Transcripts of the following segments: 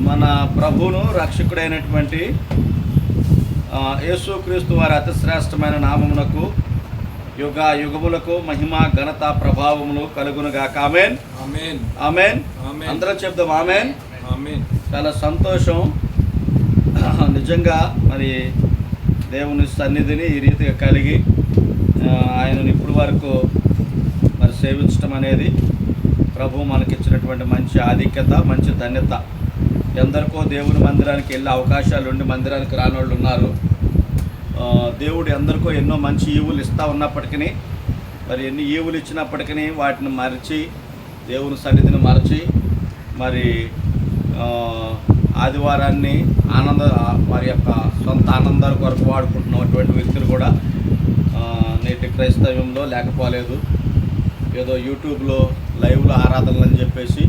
మన ప్రభువును రక్షకుడైనటువంటి యేసుక్రీస్తు వారి అతి శ్రేష్టమైన నామమునకు యుగ యుగములకు మహిమ ఘనత ప్రభావములు కలుగునుగాక. ఆమేన్ ఆమేన్ ఆమేన్. ఆమేన్. అందరం చెప్దాం ఆమేన్. ఆమేన్. చాలా సంతోషం నిజంగా. మరి దేవుని సన్నిధిని ఈ రీతిగా కలిగి ఆయనను ఇప్పుడు వరకు మరి సేవించడం అనేది ప్రభు మనకిచ్చినటువంటి మంచి ఆధిక్యత, మంచి ధన్యత. ఎందరికో దేవుని మందిరానికి వెళ్ళే అవకాశాలు ఉండి మందిరానికి రాని వాళ్ళు ఉన్నారు. దేవుడు ఎందరికో ఎన్నో మంచి ఈవులు ఇస్తూ ఉన్నప్పటికీ, మరి ఎన్ని ఈవులు ఇచ్చినప్పటికీ వాటిని మరచి, దేవుని సన్నిధిని మరచి, మరి ఆదివారాన్ని వారి యొక్క సొంత ఆనందాల కొరకు వాడుకుంటున్నటువంటి వ్యక్తులు కూడా నేటి క్రైస్తవ్యంలో లేకపోలేదు. ఏదో యూట్యూబ్లో లైవ్లో ఆరాధనలు అని చెప్పేసి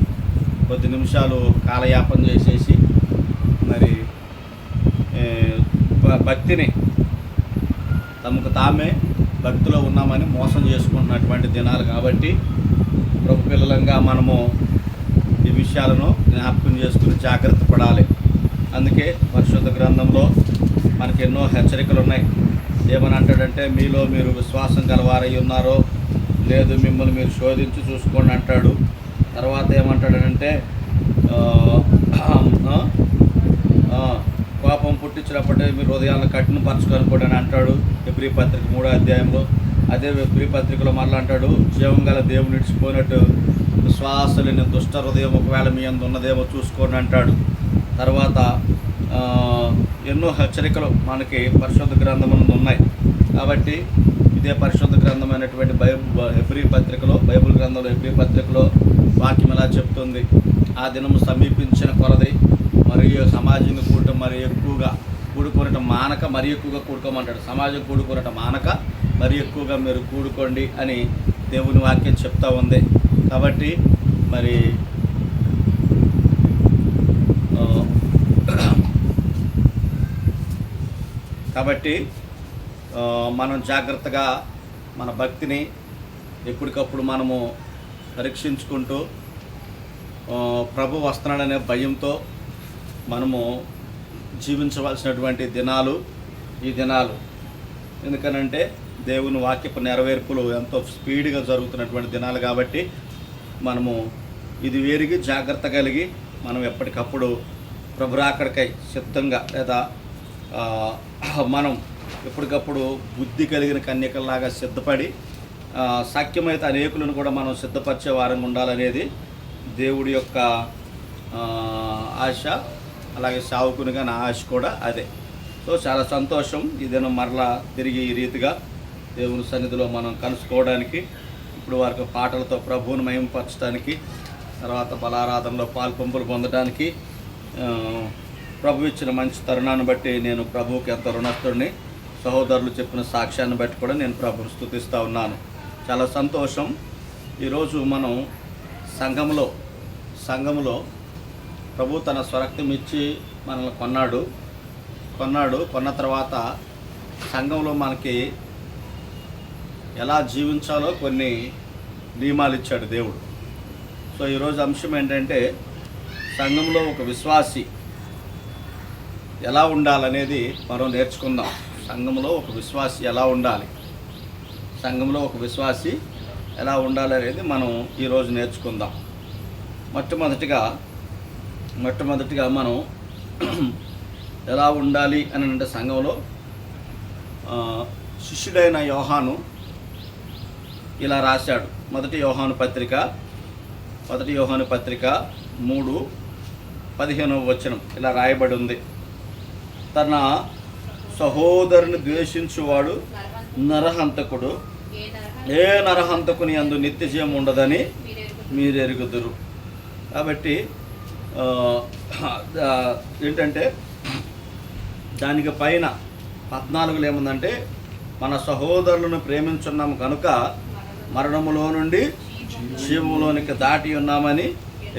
కొద్ది నిమిషాలు కాలయాపన చేసేసి మరి భక్తిని తమకు తామే భక్తిలో ఉన్నామని మోసం చేసుకుంటున్నటువంటి దినాలు కాబట్టి ప్రభు పిల్లలంగా మనము ఈ విషయాలను జ్ఞాపకం చేసుకుని జాగ్రత్త పడాలి. అందుకే పరిశుద్ధ గ్రంథంలో మనకి ఎన్నో హెచ్చరికలు ఉన్నాయి. ఏమని అంటాడంటే, మీలో మీరు విశ్వాసం గలవారై ఉన్నారో లేదు మిమ్మల్ని మీరు శోధించి చూసుకోండి అంటాడు. తర్వాత ఏమంటాడంటే, కోపం పుట్టించినప్పుడే మీరు హృదయాలను కఠినపరచుకొనుకోండి అని అంటాడు హెబ్రీ పత్రిక 3వ అధ్యాయంలో. అదే హెబ్రీ పత్రికలో మళ్ళీ అంటాడు, జీవం గల దేవుని విడిచిపోయినట్టు విశ్వాసలేని దుష్ట హృదయం ఒకవేళ మీ అందు ఉన్నదేమో చూసుకోండి అంటాడు. తర్వాత ఎన్నో హెచ్చరికలు మనకి పరిశుద్ధ గ్రంథమునందు ఉన్నాయి. కాబట్టి ఇదే పరిశుద్ధ గ్రంథమైనటువంటి హెబ్రీ పత్రికలో, బైబిల్ గ్రంథంలో హెబ్రీ పత్రికలో వాక్యం ఎలా చెప్తుంది, ఆ దినము సమీపించిన కొలది మరియు సమాజంగా కూడటం మరి ఎక్కువగా కూడుకొనటం మానక మరి ఎక్కువగా కూడుకోమంటాడు. సమాజం కూడుకొనటం మానక మరి ఎక్కువగా మీరు కూడుకోండి అని దేవుని వాక్యం చెప్తా ఉంది. కాబట్టి మరి మనం జాగ్రత్తగా మన భక్తిని ఎప్పటికప్పుడు మనము పరీక్షించుకుంటూ ప్రభు వస్తున్నాడనే భయంతో మనము జీవించవలసినటువంటి దినాలు ఈ దినాలు. ఎందుకనంటే దేవుని వాక్యపు నెరవేర్పులు ఎంతో స్పీడ్గా జరుగుతున్నటువంటి దినాలు కాబట్టి మనము ఇది వేరిగి జాగ్రత్త కలిగి మనం ఎప్పటికప్పుడు ప్రభు రాకడకై సిద్ధంగా, లేదా మనం ఎప్పటికప్పుడు బుద్ధి కలిగిన కన్యకల్లాగా సిద్ధపడి సాధ్యమైతే అనేకులను కూడా మనం సిద్ధపరిచే వారంగా ఉండాలనేది దేవుడి యొక్క ఆశ. అలాగే సావుకునిగా నా ఆశ కూడా అదే. సో చాలా సంతోషం ఈ దినం మరలా తిరిగి ఈ రీతిగా దేవుని సన్నిధిలో మనం కలుసుకోవడానికి, ఇప్పుడు వారికి పాటలతో ప్రభువును మహిమపరచడానికి, తర్వాత బలారాధనలో పాల్పంపులు పొందడానికి ప్రభు ఇచ్చిన మంచి తరుణాన్ని బట్టి నేను ప్రభువుకి ఎంత రుణస్తుడిని. సహోదరులు చెప్పిన సాక్ష్యాన్ని బట్టి కూడా నేను ప్రభువును స్తుతిస్తూ ఉన్నాను. చాలా సంతోషం. ఈరోజు మనం సంఘములో ప్రభు తన స్వరక్తం ఇచ్చి మనల్ని కొన్న తర్వాత సంఘంలో మనకి ఎలా జీవించాలో కొన్ని నియమాలు ఇచ్చాడు దేవుడు. సో ఈరోజు అంశం ఏంటంటే, సంఘంలో ఒక విశ్వాసి ఎలా ఉండాలనేది మనం నేర్చుకుందాం. సంఘంలో ఒక విశ్వాసి ఎలా ఉండాలనేది మనం ఈరోజు నేర్చుకుందాం. మొట్టమొదటిగా మనం ఎలా ఉండాలి అని అంటే, సంఘంలో శిష్యుడైన యోహాను ఇలా రాశాడు. మొదటి యోహాను పత్రిక 3:15 ఇలా రాయబడి ఉంది, తన సహోదరుని ద్వేషించువాడు నరహంతకుడు, ఏ నరహంతకుని యందు నిత్య జీవం ఉండదని మీరు ఎరుగుదురు. కాబట్టి ఏంటంటే దానికి పైన 14లో ఏముందంటే, మన సహోదరులను ప్రేమించున్నాము కనుక మరణములో నుండి జీవములోనికి దాటి ఉన్నామని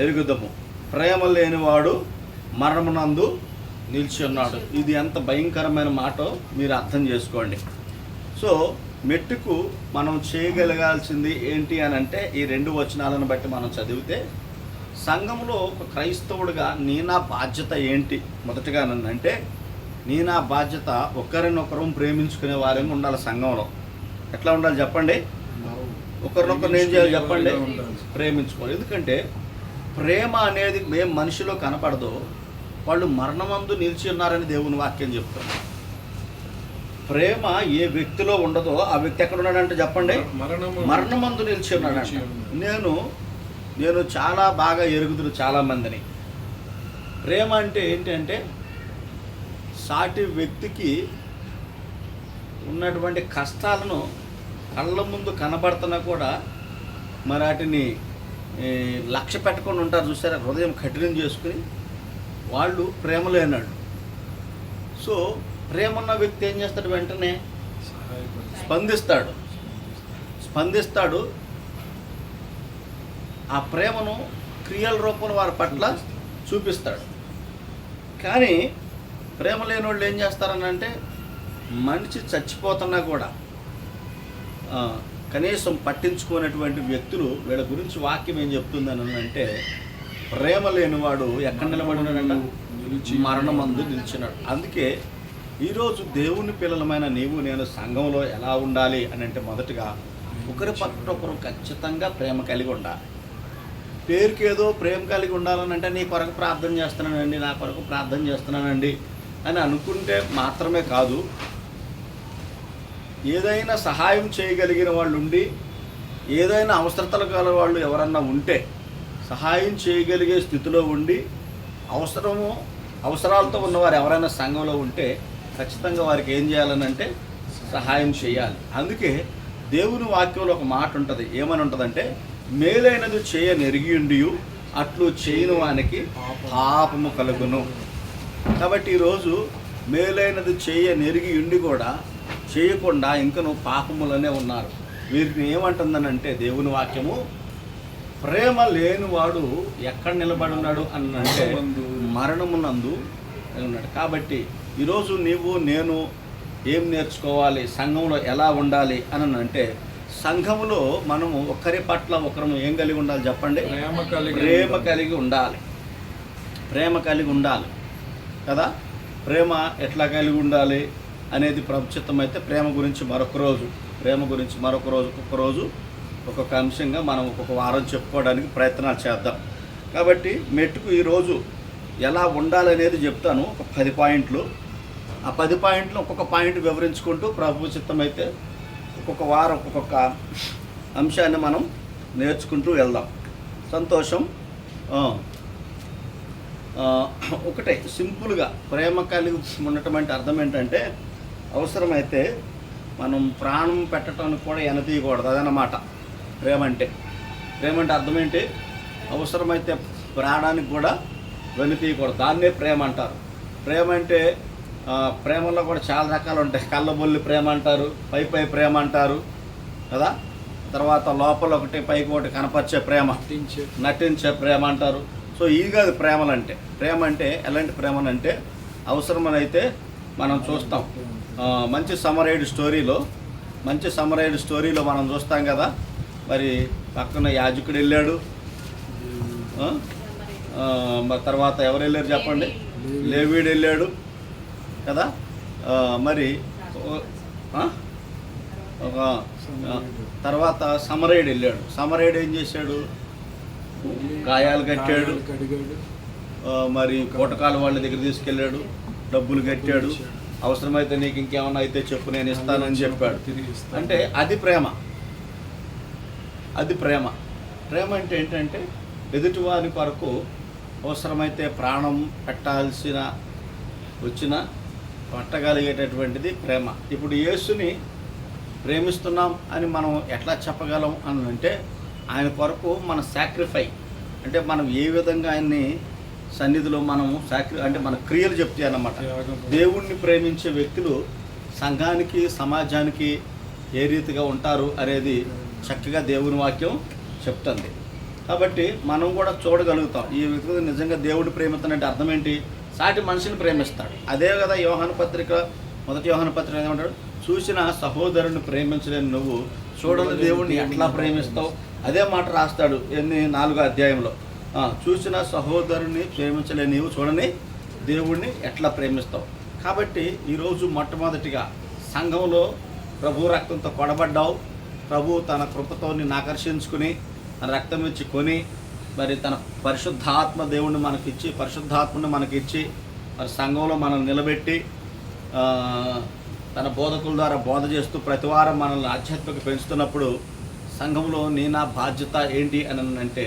ఎరుగుదము, ప్రేమ లేనివాడు మరణమునందు నిలిచి ఉన్నాడు. ఇది ఎంత భయంకరమైన మాటో మీరు అర్థం చేసుకోండి. సో మెట్టుకు మనం చేయగలగాల్సింది ఏంటి అని అంటే, ఈ 2 వచనాలను బట్టి మనం చదివితే, సంఘంలో ఒక క్రైస్తవుడిగా నా బాధ్యత ఏంటి? మొదటగా అంటే నా బాధ్యత ఒకరినొకరు ప్రేమించుకునే వారంగా ఉండాలి. సంఘంలో ఎట్లా ఉండాలి చెప్పండి? ఒకరినొకరు ఏం చేయాలి చెప్పండి? ప్రేమించుకోవాలి. ఎందుకంటే ప్రేమ అనేది మేము మనిషిలో కనపడదు, వాళ్ళు మరణమందు నిలిచి ఉన్నారని దేవుని వాక్యం చెప్తారు. ప్రేమ ఏ వ్యక్తిలో ఉండదో ఆ వ్యక్తి ఎక్కడ ఉన్నాడంటే చెప్పండి? మరణమందు నిలిచి ఉన్నాడంట. నేను చాలా బాగా ఎరుగుతున్న చాలామందిని. ప్రేమ అంటే ఏంటంటే సాటి వ్యక్తికి ఉన్నటువంటి కష్టాలను కళ్ళ ముందు కనబడుతున్నా కూడా మరి వాటిని లక్ష్య పెట్టుకొని ఉంటారు చూసారా, హృదయం కఠినం చేసుకుని, వాళ్ళు ప్రేమ లేనాడు. సో ప్రేమ ఉన్న వ్యక్తి ఏం చేస్తాడు? వెంటనే స్పందిస్తాడు. ఆ ప్రేమను క్రియల రూపంలో వారి పట్ల చూపిస్తాడు. కానీ ప్రేమ లేని వాళ్ళు ఏం చేస్తారనంటే మనిషి చచ్చిపోతున్నా కూడా కనీసం పట్టించుకునేటువంటి వ్యక్తులు, వీళ్ళ గురించి వాక్యం ఏం చెప్తుందని అంటే ప్రేమ లేనివాడు ఎక్కడ నిలబడినాడంట? మరణమందు నిలిచినాడు. అందుకే ఈరోజు దేవుని పిల్లలమైన నీవు నేను సంఘంలో ఎలా ఉండాలి అని అంటే మొదటగా ఒకరి పట్ల ఒకరు ఖచ్చితంగా ప్రేమ కలిగి ఉండాలి. పేరుకి ఏదో ప్రేమ కలిగి ఉండాలని అంటే నీ కొరకు ప్రార్థన చేస్తున్నానండి, నా కొరకు ప్రార్థన చేస్తున్నానండి అని అనుకుంటే మాత్రమే కాదు, ఏదైనా సహాయం చేయగలిగిన వాళ్ళు ఉండి, ఏదైనా అవసరతలు గల వాళ్ళు ఎవరన్నా ఉంటే సహాయం చేయగలిగే స్థితిలో ఉండి, అవసరాలతో ఉన్నవారు ఎవరైనా సంఘంలో ఉంటే ఖచ్చితంగా వారికి ఏం చేయాలని అంటే సహాయం చేయాలి. అందుకే దేవుని వాక్యంలో ఒక మాట ఉంటుంది. ఏమని ఉంటుందంటే మేలైనది చేయనెరిగియుండి అట్లు చేయని వానికి పాపము కలుగును. కాబట్టి ఈరోజు మేలైనది చేయనెరిగియుండి కూడా చేయకుండా ఇంకా నువ్వు పాపములనే ఉన్నారు. వీరికి ఏమంటుందనంటే దేవుని వాక్యము ప్రేమ లేనివాడు ఎక్కడ నిలబడి ఉన్నాడు అని అంటే మరణమునందు ఉన్నాడు. కాబట్టి ఈరోజు నేను ఏం నేర్చుకోవాలి, సంఘంలో ఎలా ఉండాలి అని అంటే సంఘంలో మనము ఒకరి పట్ల ఒకరు ఏం కలిగి ఉండాలి చెప్పండి? ప్రేమ కలిగి ఉండాలి కదా. ప్రేమ ఎట్లా కలిగి ఉండాలి అనేది ప్రభుత్వం అయితే ప్రేమ గురించి మరొక రోజు ఒక్కొక్క అంశంగా మనం ఒక్కొక్క వారం చెప్పుకోవడానికి ప్రయత్నాలు చేద్దాం. కాబట్టి మెట్టుకు ఈరోజు ఎలా ఉండాలనేది చెప్తాను, ఒక 10 పాయింట్లు. ఆ 10 పాయింట్లు ఒక్కొక్క పాయింట్ వివరించుకుంటూ ప్రభుత్వం అయితే ఒక్కొక్క వారం ఒక్కొక్క అంశాన్ని మనం నేర్చుకుంటూ వెళ్దాం. సంతోషం. ఒకటే సింపుల్గా ప్రేమ కలిగి ఉండటం అంటే అర్థం ఏంటంటే అవసరమైతే మనం ప్రాణం పెట్టడానికి కూడా ఎనతీయకూడదు, అదనమాట ప్రేమ అంటే అర్థం ఏంటి? అవసరమైతే ప్రాణానికి కూడా వెనుతీయకూడదు, దాన్నే ప్రేమ అంటారు. ప్రేమ అంటే ప్రేమలో కూడా చాలా రకాలు ఉంటాయి. కళ్ళబొల్లి ప్రేమ అంటారు, పై ప్రేమ అంటారు కదా. తర్వాత లోపల ఒకటి పైకి ఒకటి కనపరిచే ప్రేమ, నటించే ప్రేమ అంటారు. సో ఇది కాదు ప్రేమలంటే. ప్రేమ అంటే ఎలాంటి ప్రేమలంటే అవసరమైతే మనం చూస్తాం. మంచి సమరైడ్ స్టోరీలో మనం చూస్తాం కదా. మరి పక్కన యాజకుడు వెళ్ళాడు, తర్వాత ఎవరు వెళ్ళారు చెప్పండి? లేవీడు వెళ్ళాడు కదా. మరి తర్వాత సమరైడ్ వెళ్ళాడు. సమరైడ్ ఏం చేశాడు? గాయాలు కట్టాడు, మరి కోటకాల వాళ్ళ దగ్గర తీసుకెళ్ళాడు, డబ్బులు కట్టాడు, అవసరమైతే నీకు ఇంకేమన్నా అయితే చెప్పు నేను ఇస్తానని చెప్పాడు. అంటే అది ప్రేమ. ప్రేమ అంటే ఏంటంటే ఎదుటివారి కొరకు అవసరమైతే ప్రాణం పట్టగలిగేటటువంటిది ప్రేమ. ఇప్పుడు యేసుని ప్రేమిస్తున్నాం అని మనం ఎట్లా చెప్పగలం అని అంటే ఆయన కొరకు మన సాక్రిఫై అంటే మనం ఏ విధంగా ఆయన్ని సన్నిధిలో మనము అంటే మన క్రియలు చెప్తాయి అన్నమాట. దేవుణ్ణి ప్రేమించే వ్యక్తులు సంఘానికి సమాజానికి ఏ రీతిగా ఉంటారు అనేది చక్కగా దేవుని వాక్యం చెప్తుంది. కాబట్టి మనం కూడా చూడగలుగుతాం ఈ వ్యక్తి నిజంగా దేవుడు ప్రేమిస్తానంటే అర్థం ఏంటి? సాటి మనిషిని ప్రేమిస్తాడు. అదే కదా మొదటి యోహాను పత్రిక ఏమంటాడు? చూసిన సహోదరుని ప్రేమించలేని నువ్వు చూడని దేవుడిని ఎట్లా ప్రేమిస్తావు? అదే మాట రాస్తాడు 4వ అధ్యాయంలో. చూసిన సహోదరుని ప్రేమించలే నీవు చూడని దేవుణ్ణి ఎట్లా ప్రేమిస్తావు? కాబట్టి ఈరోజు మొట్టమొదటిగా సంఘంలో ప్రభు రక్తంతో కొడబడ్డావు. ప్రభు తన కృపతో నిన్ను ఆకర్షించుకుని తన రక్తం ఇచ్చి కొని మరి తన పరిశుద్ధాత్మ దేవుణ్ణి మనకిచ్చి పరిశుద్ధాత్మని మనకిచ్చి మరి సంఘంలో మనం నిలబెట్టి తన బోధకుల ద్వారా బోధ చేస్తూ ప్రతివారం మనల్ని ఆధ్యాత్మిక పెంచుతున్నప్పుడు సంఘంలో నా బాధ్యత ఏంటి అని అంటే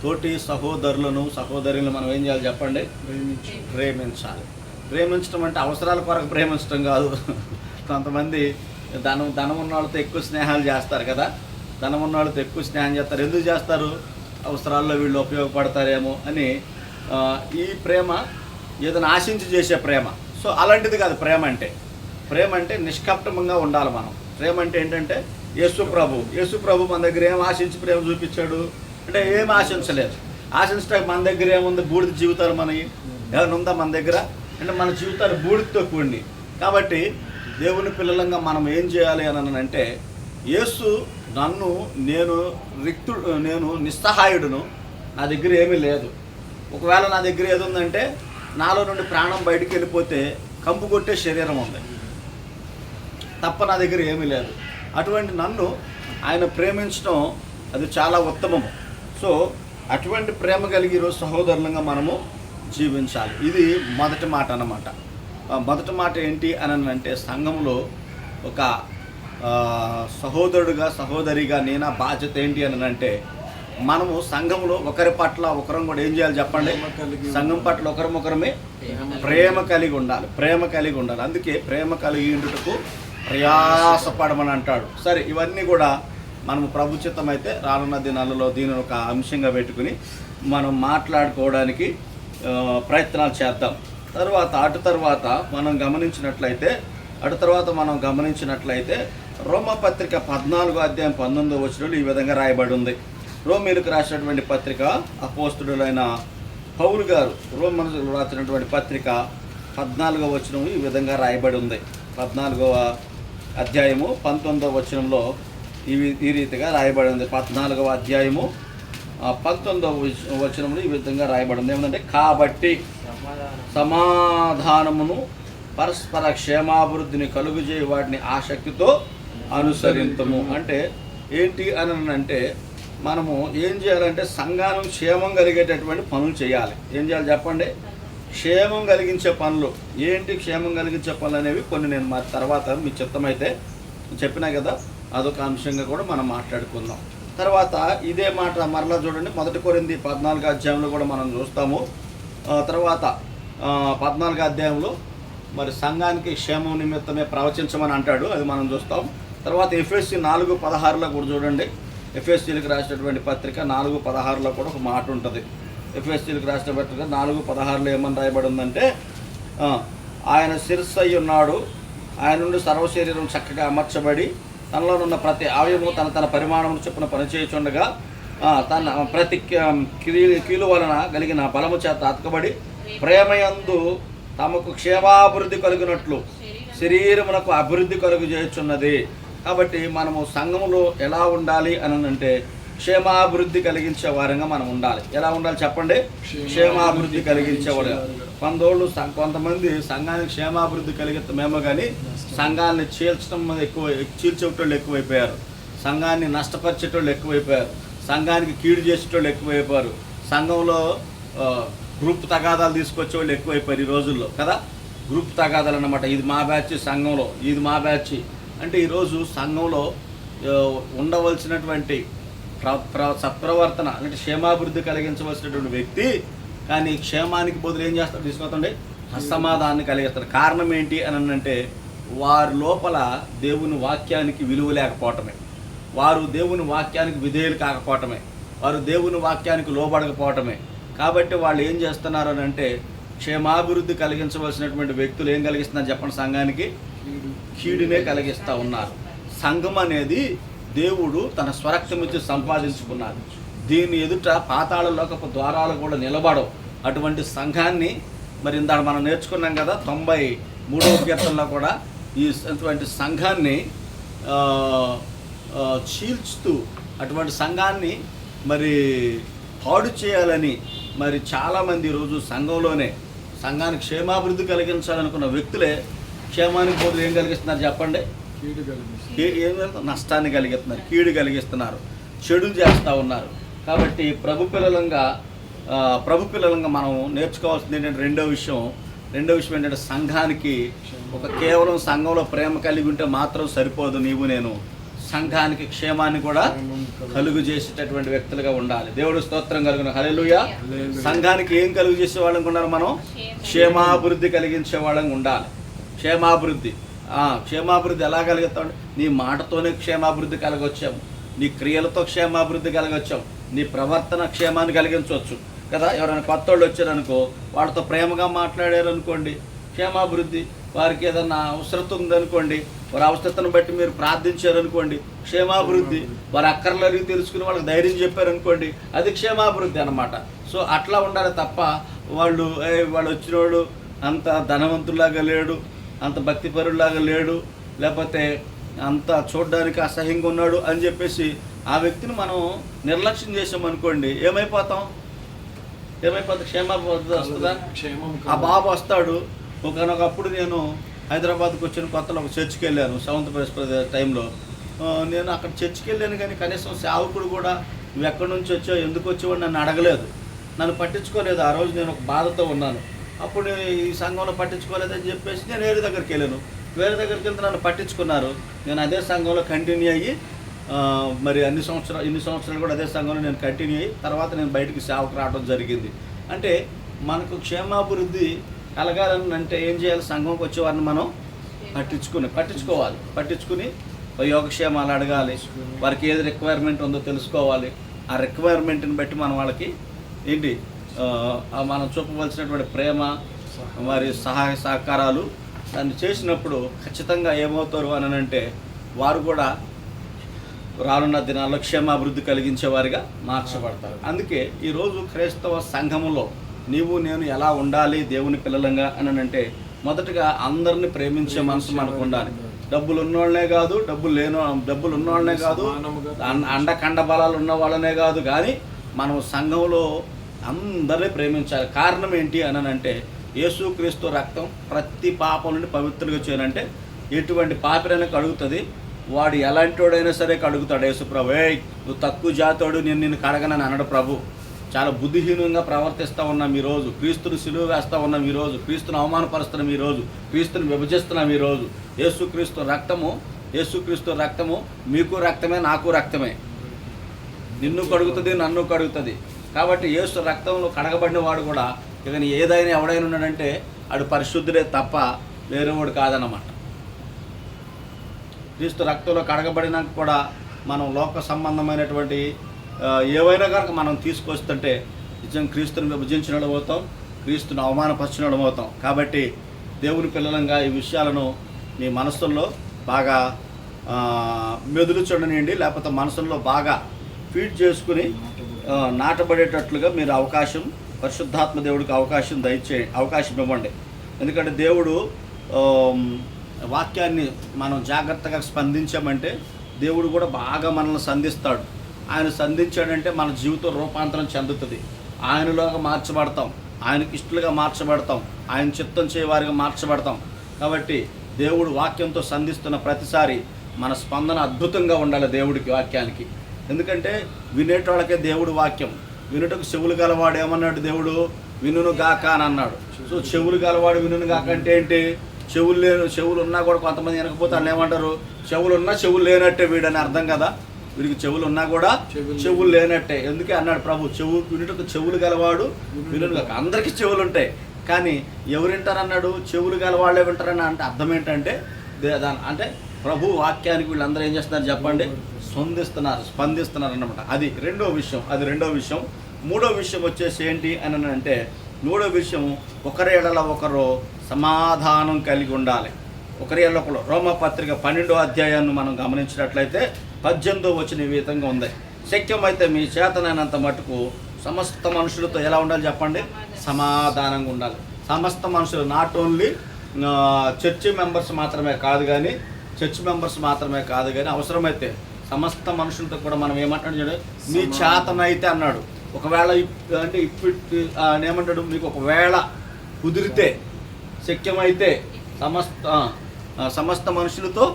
తోటి సహోదరులను సహోదరులను మనం ఏం చేయాలి చెప్పండి? ప్రేమించాలి. ప్రేమించడం అంటే అవసరాల కొరకు ప్రేమించడం కాదు. కొంతమంది ధనం ఉన్న వాళ్ళతో ఎక్కువ స్నేహాలు చేస్తారు కదా, ధనం ఉన్న వాళ్ళతో ఎక్కువ స్నేహం చేస్తారు. ఎందుకు చేస్తారు? అవసరాల్లో వీళ్ళు ఉపయోగపడతారేమో అని. ఈ ప్రేమ ఏదైనా ఆశించి చేసే ప్రేమ. సో అలాంటిది కాదు ప్రేమ అంటే. ప్రేమ అంటే నిష్కపటంగా ఉండాలి మనం. ప్రేమ అంటే ఏంటంటే యేసు ప్రభు మన దగ్గర ఏం ఆశించి ప్రేమ చూపించాడు అంటే ఏం ఆశించలేదు. ఆశించడానికి మన దగ్గర ఏముంది? బూడిద జీవితాలు మనకి ఏమైనా ఉందా మన దగ్గర? అంటే మన జీవితాలు బూడిదతో కూడి. కాబట్టి దేవుని పిల్లలంగా మనం ఏం చేయాలి అని అంటే యేసు నేను నిస్సహాయుడును, నా దగ్గర ఏమీ లేదు. ఒకవేళ నా దగ్గర ఏది ఉందంటే నాలో నుండి ప్రాణం బయటికి వెళ్ళిపోతే కంపు కొట్టే శరీరం ఉంది తప్ప నా దగ్గర ఏమీ లేదు. అటువంటి నన్ను ఆయన ప్రేమించడం అది చాలా ఉత్తమము. సో అటువంటి ప్రేమ కలిగి ఈరోజు సహోదరులంగా మనము జీవించాలి. ఇది మొదటి మాట అన్నమాట. మొదటి మాట ఏంటి అని అంటే సంఘంలో ఒక సహోదరుడుగా సహోదరిగా నా బాధ్యత ఏంటి అని అంటే మనము సంఘంలో ఒకరి పట్ల ఒకరం కూడా ఏం చేయాలి చెప్పండి? సంఘం పట్ల ఒకరమే ప్రేమ కలిగి ఉండాలి. అందుకే ప్రేమ కలిగి ఉండుటకు ప్రయాసపడమని అంటాడు. సరే, ఇవన్నీ కూడా మనము ప్రభు చిత్తం అయితే రానున్న దినాలలో దీనిని ఒక అంశంగా పెట్టుకుని మనం మాట్లాడుకోవడానికి ప్రయత్నాలు చేద్దాం. అటు తర్వాత మనం గమనించినట్లయితే రోమపత్రిక 14వ అధ్యాయం 19వ వచనంలో ఈ విధంగా రాయబడి ఉంది. రోమీలకు రాసినటువంటి పత్రిక అపోస్తుడులైన పౌలు గారు రోమనులకు రాసినటువంటి పత్రిక 14వ వచనం ఈ విధంగా రాయబడి ఉంది. 14వ అధ్యాయము 19వ వచనంలో ఈ రీతిగా రాయబడి ఉంది. 14వ అధ్యాయము 19వ వచనంలో ఈ విధంగా రాయబడి ఉంది. ఏమంటే, కాబట్టి సమాధానమును పరస్పర క్షేమాభివృద్ధిని కలుగుజేయ వాటిని ఆసక్తితో అనుసరించము. అంటే ఏంటి అని అంటే మనము ఏం చేయాలంటే సంఘానం క్షేమం కలిగేటటువంటి పనులు చేయాలి. ఏం చేయాలి చెప్పండి? క్షేమం కలిగించే పనులు. ఏంటి క్షేమం కలిగించే పనులు అనేవి కొన్ని నేను మా తర్వాత మీ చిత్తమైతే చెప్పినా కదా, అదొక అంశంగా కూడా మనం మాట్లాడుకుందాం. తర్వాత ఇదే మాట మరలా చూడండి, 1 కొరింథీ 14వ అధ్యాయంలో కూడా మనం చూస్తాము. తర్వాత 14వ అధ్యాయంలో మరి సంఘానికి క్షేమం నిమిత్తమే ప్రవచించమని అంటాడు, అది మనం చూస్తాం. తర్వాత ఎఫ్ఎస్సి 4:16లో కూడా చూడండి. ఎఫ్ఎస్సీలకు రాసినటువంటి పత్రిక 4:16లో కూడా ఒక మాట ఉంటుంది. ఎఫ్ఎస్సీలకు రాసిన పత్రిక 4:16లో ఏమని రాయబడి ఉందంటే, ఆయన శిరస్సు అయి ఉన్నాడు, ఆయన నుండి సర్వశరీరం చక్కగా అమర్చబడి తనలోనున్న ప్రతి అవయము తన పరిమాణం చొప్పున పనిచేయుచుండగా తన ప్రతి కీలు వలన కలిగిన బలము చేత అతకబడి ప్రేమయందు తమకు క్షేమాభివృద్ధి కలిగినట్లు శరీరమునకు అభివృద్ధి కలుగు చేయుచున్నది. కాబట్టి మనము సంఘములో ఎలా ఉండాలి అని అంటే క్షేమాభివృద్ధి కలిగించే వారంగా మనం ఉండాలి. ఎలా ఉండాలి చెప్పండి? క్షేమాభివృద్ధి కలిగించేవారుగా. కొంతమంది సంఘానికి క్షేమాభివృద్ధి కలిగిస్తామేమో కానీ సంఘాన్ని చీల్చేటోళ్ళు ఎక్కువైపోయారు, సంఘాన్ని నష్టపరిచేటోళ్ళు ఎక్కువైపోయారు, సంఘానికి కీడు చేసేటోళ్ళు ఎక్కువైపోయారు, సంఘంలో గ్రూప్ తగాదాలు తీసుకొచ్చే వాళ్ళు ఎక్కువైపోయారు ఈ రోజుల్లో కదా. గ్రూప్ తగాదాలు అన్నమాట. ఇది మా బ్యాచ్, సంఘంలో ఇది మా బ్యాచ్ అంటే ఈరోజు సంఘంలో ఉండవలసినటువంటి సత్ప్రవర్తన అంటే క్షేమాభివృద్ధి కలిగించవలసినటువంటి వ్యక్తి కానీ క్షేమానికి బదులు ఏం చేస్తాడు? తీసుకొస్తుంది అసమాధానాన్ని కలిగిస్తాడు. కారణం ఏంటి అని అంటే వారి లోపల దేవుని వాక్యానికి విలువ లేకపోవటమే, వారు దేవుని వాక్యానికి విధేయులు కాకపోవటమే, వారు దేవుని వాక్యానికి లోబడకపోవటమే. కాబట్టి వాళ్ళు ఏం చేస్తున్నారు అని అంటే క్షేమాభివృద్ధి కలిగించవలసినటువంటి వ్యక్తులు ఏం కలిగిస్తున్నారు చెప్పండి? సంఘానికి కీడునే కలిగిస్తూ ఉన్నారు. సంఘం అనేది దేవుడు తన స్వరక్తం ఇచ్చి సంపాదించుకున్నారు. దీని ఎదుట పాతాళ లోకపు ద్వారాలు కూడా నిలబడవు. అటువంటి సంఘాన్ని మరి ఇందాక మనం నేర్చుకున్నాం కదా 93వ కీర్తనలో కూడా అటువంటి సంఘాన్ని చీల్చుతూ అటువంటి సంఘాన్ని మరి పాడు చేయాలని మరి చాలామంది ఈరోజు సంఘానికి క్షేమాభివృద్ధి కలిగించాలనుకున్న వ్యక్తులే క్షేమానికి బదులు ఏం కలిగిస్తున్నారు చెప్పండి? నష్టాన్ని కలిగిస్తున్నారు, కీడు కలిగిస్తున్నారు, చెడు చేస్తూ ఉన్నారు. కాబట్టి ప్రభు పిల్లలంగా మనం నేర్చుకోవాల్సింది ఏంటంటే రెండో విషయం ఏంటంటే సంఘానికి కేవలం సంఘంలో ప్రేమ కలిగి ఉంటే మాత్రం సరిపోదు. నేను సంఘానికి క్షేమాన్ని కూడా కలుగు చేసేటటువంటి వ్యక్తులుగా ఉండాలి. దేవుడు స్తోత్రం కలుగును. హల్లెలూయా. సంఘానికి ఏం కలుగు చేసే వాళ్ళని ఉన్నారు? మనం క్షేమాభివృద్ధి కలిగించే వాళ్ళని ఉండాలి. క్షేమాభివృద్ధి ఎలా కలుగుతాం? నీ మాటతోనే క్షేమాభివృద్ధి కలగొచ్చాము, నీ క్రియలతో క్షేమాభివృద్ధి కలగొచ్చాం, నీ ప్రవర్తన క్షేమాన్ని కలిగించవచ్చు కదా. ఎవరైనా కొత్త వాళ్ళు వచ్చారనుకో, వాళ్ళతో ప్రేమగా మాట్లాడారనుకోండి, క్షేమాభివృద్ధి. వారికి ఏదన్నా అవసరత ఉందనుకోండి, వారి అవసరతను బట్టి మీరు ప్రార్థించారనుకోండి, క్షేమాభివృద్ధి. వారి అక్కర్లు తెలుసుకుని వాళ్ళకి ధైర్యం చెప్పారనుకోండి, అది క్షేమాభివృద్ధి అన్నమాట. సో అట్లా ఉండాలి తప్ప వాళ్ళు వచ్చినవాడు అంత ధనవంతులాగా లేడు, అంత భక్తిపరులాగా లేడు, లేకపోతే అంత చూడడానికి అసహ్యంగా ఉన్నాడు అని చెప్పేసి ఆ వ్యక్తిని మనం నిర్లక్ష్యం చేసామనుకోండి, ఏమైపోతాం? క్షేమాభివృద్ధి వస్తుందా? ఆ బాబు వస్తాడు. ఒకనొకప్పుడు నేను హైదరాబాద్కి వచ్చిన కొత్తలో ఒక చర్చికి వెళ్ళాను, సెవెంత్ ప్రెస్ టైంలో. నేను అక్కడ చర్చికి వెళ్ళాను, కానీ కనీసం సేవకుడు కూడా నువ్వు ఎక్కడి నుంచి వచ్చావు, ఎందుకు వచ్చావు నన్ను అడగలేదు, నన్ను పట్టించుకోలేదు. ఆ రోజు నేను ఒక బాధతో ఉన్నాను. అప్పుడు ఈ సంఘంలో పట్టించుకోలేదని చెప్పేసి నేను వేరే దగ్గరికి వెళ్ళాను. వేరే దగ్గరికి వెళ్తే నన్ను పట్టించుకున్నారు. నేను అదే సంఘంలో కంటిన్యూ అయ్యి మరి ఇన్ని సంవత్సరాలు కూడా అదే సంఘంలో నేను కంటిన్యూ అయ్యి తర్వాత నేను బయటికి సేవకు రావడం జరిగింది. అంటే మనకు క్షేమాభివృద్ధి కలగాలని అంటే ఏం చేయాలి? సంఘంకి వచ్చేవారిని మనం పట్టించుకుని యోగక్షేమాలు అడగాలి, వారికి ఏది రిక్వైర్మెంట్ ఉందో తెలుసుకోవాలి. ఆ రిక్వైర్మెంట్ని బట్టి మనం వాళ్ళకి మనం చూపవలసినటువంటి ప్రేమ, వారి సహాయ సహకారాలు దాన్ని చేసినప్పుడు ఖచ్చితంగా ఏమవుతారు అని అంటే వారు కూడా రానున్న దినాల్లో క్షేమాభివృద్ధి కలిగించే వారిగా మార్చబడతారు. అందుకే ఈరోజు క్రైస్తవ సంఘములో నేను ఎలా ఉండాలి దేవుని పిల్లలంగా అని అంటే, మొదటగా అందరిని ప్రేమించే మనసు మనకు ఉండాలి. డబ్బులు ఉన్నోళ్ళనే కాదు, డబ్బులు ఉన్నోళ్ళనే కాదు, అండకండ బలాలు ఉన్న వాళ్ళనే కాదు, కానీ మనం సంఘంలో అందరినీ ప్రేమించాలి. కారణం ఏంటి అని అంటే, యేసుక్రీస్తు రక్తం ప్రతి పాపం నుండి పవిత్రంగా చేయాలంటే ఎటువంటి పాపిరైనా కడుగుతుంది. వాడు ఎలాంటి వాడైనా సరే కడుగుతాడు. యేసుప్రభు నువ్వు తక్కువ జాతోడు, నిన్ను కడగనని అనడు ప్రభు. చాలా బుద్ధిహీనంగా ప్రవర్తిస్తూ ఉన్నాం ఈరోజు, క్రీస్తుని సిలువ వేస్తూ ఉన్నాం ఈరోజు, క్రీస్తుని అవమానపరుస్తున్నాం ఈరోజు, క్రీస్తుని విభజిస్తున్నాం ఈరోజు. యేసుక్రీస్తు రక్తము మీకు రక్తమే, నాకు రక్తమే, నిన్ను కడుగుతుంది, నన్ను కడుగుతుంది. కాబట్టి యేసు రక్తంలో కడగబడిన వాడు కూడా ఇక ఏదైనా ఎవడైనా ఉన్నాడంటే ఆడు పరిశుద్ధుడే తప్ప వేరేవాడు కాదన్నమాట. క్రీస్తు రక్తంలో కడగబడినాక కూడా మనం లోక సంబంధమైనటువంటి ఏవైనా కనుక మనం తీసుకొస్తుంటే నిజం క్రీస్తుని విభజించిన అవుతాం, క్రీస్తుని అవమానపరిచిన అవుతాం. కాబట్టి దేవుని పిల్లలంగా ఈ విషయాలను మీ మనసుల్లో బాగా మెదులు చూడనియండి, లేకపోతే మనసుల్లో బాగా ఫీడ్ చేసుకుని నాటబడేటట్లుగా మీరు పరిశుద్ధాత్మ దేవుడికి అవకాశం ఇవ్వండి. ఎందుకంటే దేవుడు వాక్యాన్ని మనం జాగ్రత్తగా స్పందించామంటే దేవుడు కూడా బాగా మనల్ని సంధిస్తాడు. ఆయన సంధించాడంటే మన జీవితం రూపాంతరం చెందుతుంది. ఆయనలోగా మార్చబడతాం, ఆయనకి ఇష్టలుగా మార్చబడతాం, ఆయన చిత్తం చేయవారిగా మార్చబడతాం. కాబట్టి దేవుడు వాక్యంతో సంధిస్తున్న ప్రతిసారి మన స్పందన అద్భుతంగా ఉండాలి దేవుడికి, వాక్యానికి. ఎందుకంటే వినేటోళ్ళకే దేవుడు వాక్యం, వినుటకు చెవులు గలవాడు ఏమన్నాడు దేవుడు? వినును గాక అని అన్నాడు. సో చెవులు గలవాడు వినును గాక అంటే ఏంటి? చెవులు ఉన్నా కూడా కొంతమంది వినకపోతే వాళ్ళు ఏమంటారు? చెవులున్నా చెవులు లేనట్టే వీడని అర్థం కదా. వీడికి చెవులు ఉన్నా కూడా చెవులు లేనట్టే. ఎందుకే అన్నాడు ప్రభు, వినుటకు చెవులు గలవాడు వినును గాక. అందరికీ చెవులు ఉంటాయి, కానీ ఎవరు వింటారన్నాడు? చెవులు గలవాళ్ళే వింటారని అంటే అర్థం ఏంటంటే అంటే ప్రభు వాక్యానికి వీళ్ళందరూ ఏం చేస్తున్నారు చెప్పండి? స్పందిస్తున్నారు అన్నమాట. అది రెండో విషయం. మూడో విషయం వచ్చేసి ఏంటి అని అంటే, మూడో విషయం ఒకరి ఎడల ఒకరు సమాధానం కలిగి ఉండాలి. ఒకరి ఎడల ఒకరు. రోమపత్రిక 12వ అధ్యాయాన్ని మనం గమనించినట్లయితే 18వ వచనం ఈ విధంగా ఉంది. శక్యమైతే మీ చేతనైనంత మటుకు సమస్త మనుషులతో ఎలా ఉండాలి చెప్పండి? సమాధానంగా ఉండాలి. సమస్త మనుషులు, నాట్ ఓన్లీ చర్చి మెంబర్స్ మాత్రమే కాదు కానీ అవసరమైతే సమస్త మనుషులతో కూడా మనం ఏమంటాడు చూడండి, మీ చేతనైతే అన్నాడు. ఒకవేళ అంటే ఇప్పుడు ఏమంటాడు, మీకు ఒకవేళ కుదిరితే శక్యమైతే సమస్త మనుషులతో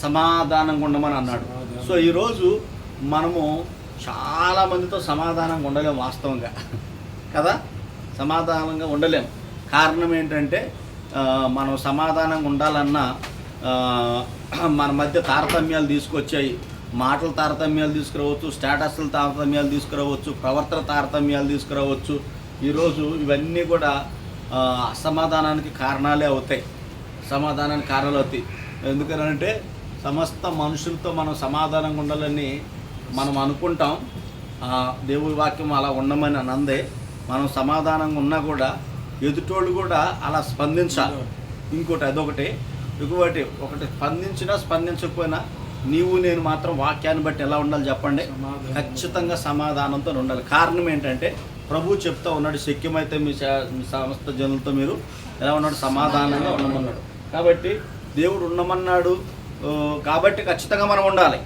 సమాధానంగా ఉండమని అన్నాడు. సో ఈరోజు మనము చాలామందితో సమాధానంగా ఉండలేము వాస్తవంగా కదా, సమాధానంగా ఉండలేము. కారణం ఏంటంటే మనం సమాధానంగా ఉండాలన్నా మన మధ్య తారతమ్యాలు తీసుకొచ్చాయి. మాటల తారతమ్యాలు తీసుకురావచ్చు, స్టేటస్ల తారతమ్యాలు తీసుకురావచ్చు, ప్రవర్తన తారతమ్యాలు తీసుకురావచ్చు. ఈరోజు ఇవన్నీ కూడా అసమాధానానికి కారణాలే అవుతాయి, సమాధానానికి కారణాలు అవుతాయి. ఎందుకనంటే సమస్త మనుషులతో మనం సమాధానంగా ఉండాలని మనం అనుకుంటాం. దేవుడి వాక్యం అలా ఉండమని అనందే. మనం సమాధానంగా ఉన్నా కూడా ఎదుటోళ్ళు కూడా అలా స్పందించాలి. ఇంకోటి అదొకటి. ఒకటి స్పందించినా స్పందించకపోయినా నీవు నేను మాత్రం వాక్యాన్ని బట్టి ఎలా ఉండాలి చెప్పండి, ఖచ్చితంగా సమాధానంతో ఉండాలి. కారణం ఏంటంటే ప్రభు చెప్తా ఉన్నాడు, శక్యమైతే మీ సమస్త జనులతో మీరు ఎలా ఉన్నాడు, సమాధానంగా ఉండమన్నాడు. కాబట్టి దేవుడు ఉండమన్నాడు కాబట్టి ఖచ్చితంగా మనం ఉండాలి.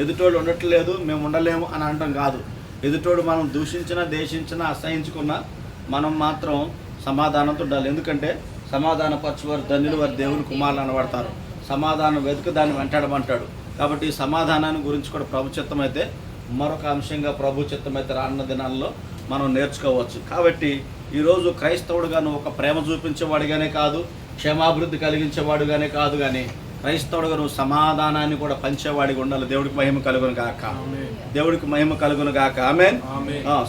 ఎదుటోడు ఉండట్లేదు మేము ఉండలేము అని అనడం కాదు. ఎదుటోడు మనం దూషించినా దేశించినా అసహించుకున్నా మనం మాత్రం సమాధానంతో ఉండాలి. ఎందుకంటే సమాధానపరచువారు ధన్యులు, వారు దేవుని కుమారులు అనబడతారు. సమాధానం వెతుకు దాన్ని వెంటాడమంటాడు. కాబట్టి ఈ సమాధానాన్ని గురించి కూడా ప్రభు చిత్తం అయితే మరొక అంశంగా ప్రభు చిత్తం అయితే రానున్న దినాల్లో మనం నేర్చుకోవచ్చు. కాబట్టి ఈరోజు క్రైస్తవుడుగా నువ్వు ఒక ప్రేమ చూపించేవాడిగానే కాదు, క్షేమాభివృద్ధి కలిగించేవాడుగానే కాదు, కానీ క్రైస్తవుడుగా నువ్వు సమాధానాన్ని కూడా పంచేవాడిగా ఉండాలి. దేవుడికి మహిమ కలుగును గాక, దేవుడికి మహిమ కలుగును గాక. ఆమేన్.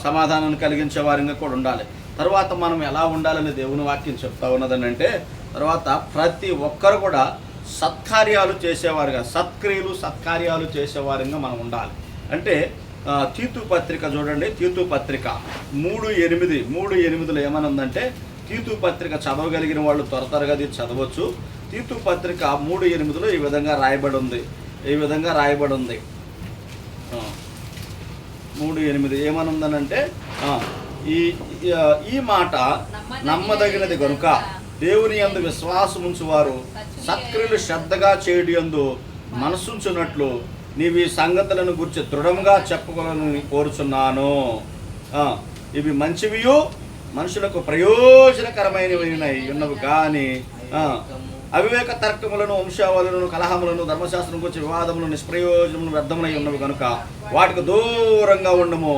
సమాధానాన్ని కలిగించే వారిగా కూడా ఉండాలి. తర్వాత మనం ఎలా ఉండాలని దేవుని వాక్యం చెప్తా ఉన్నదని అంటే, తర్వాత ప్రతి ఒక్కరు కూడా సత్కార్యాలు చేసేవారుగా, సత్కార్యాలు చేసేవారుగా మనం ఉండాలి. అంటే తీతు పత్రిక చూడండి, తీతు పత్రిక 3:8 ఏమనుందంటే, తీతు పత్రిక చదవగలిగిన వాళ్ళు త్వరగా చదవచ్చు. తీతు పత్రిక 3:8 ఈ విధంగా రాయబడి ఉంది. 3:8 ఏమనుందనంటే, ఈ మాట నమ్మదగినది కనుక దేవుని యందు విశ్వాసముంచు వారు సత్క్రియలు శ్రద్ధగా చేయడి యందు మనసుంచున్నట్లు నీవు ఈ సంగతులను గురించి దృఢంగా చెప్పుకోవాలని కోరుచున్నాను. ఇవి మంచివియు మనుషులకు ప్రయోజనకరమైనవి ఉన్నవి కానీ అవివేక తర్కములను, వంశావళులను, కలహములను, ధర్మశాస్త్రం గురించి వివాదములు, నిష్ప్రయోజనములు వ్యర్థములై ఉన్నవి కనుక వాటికి దూరంగా ఉండము.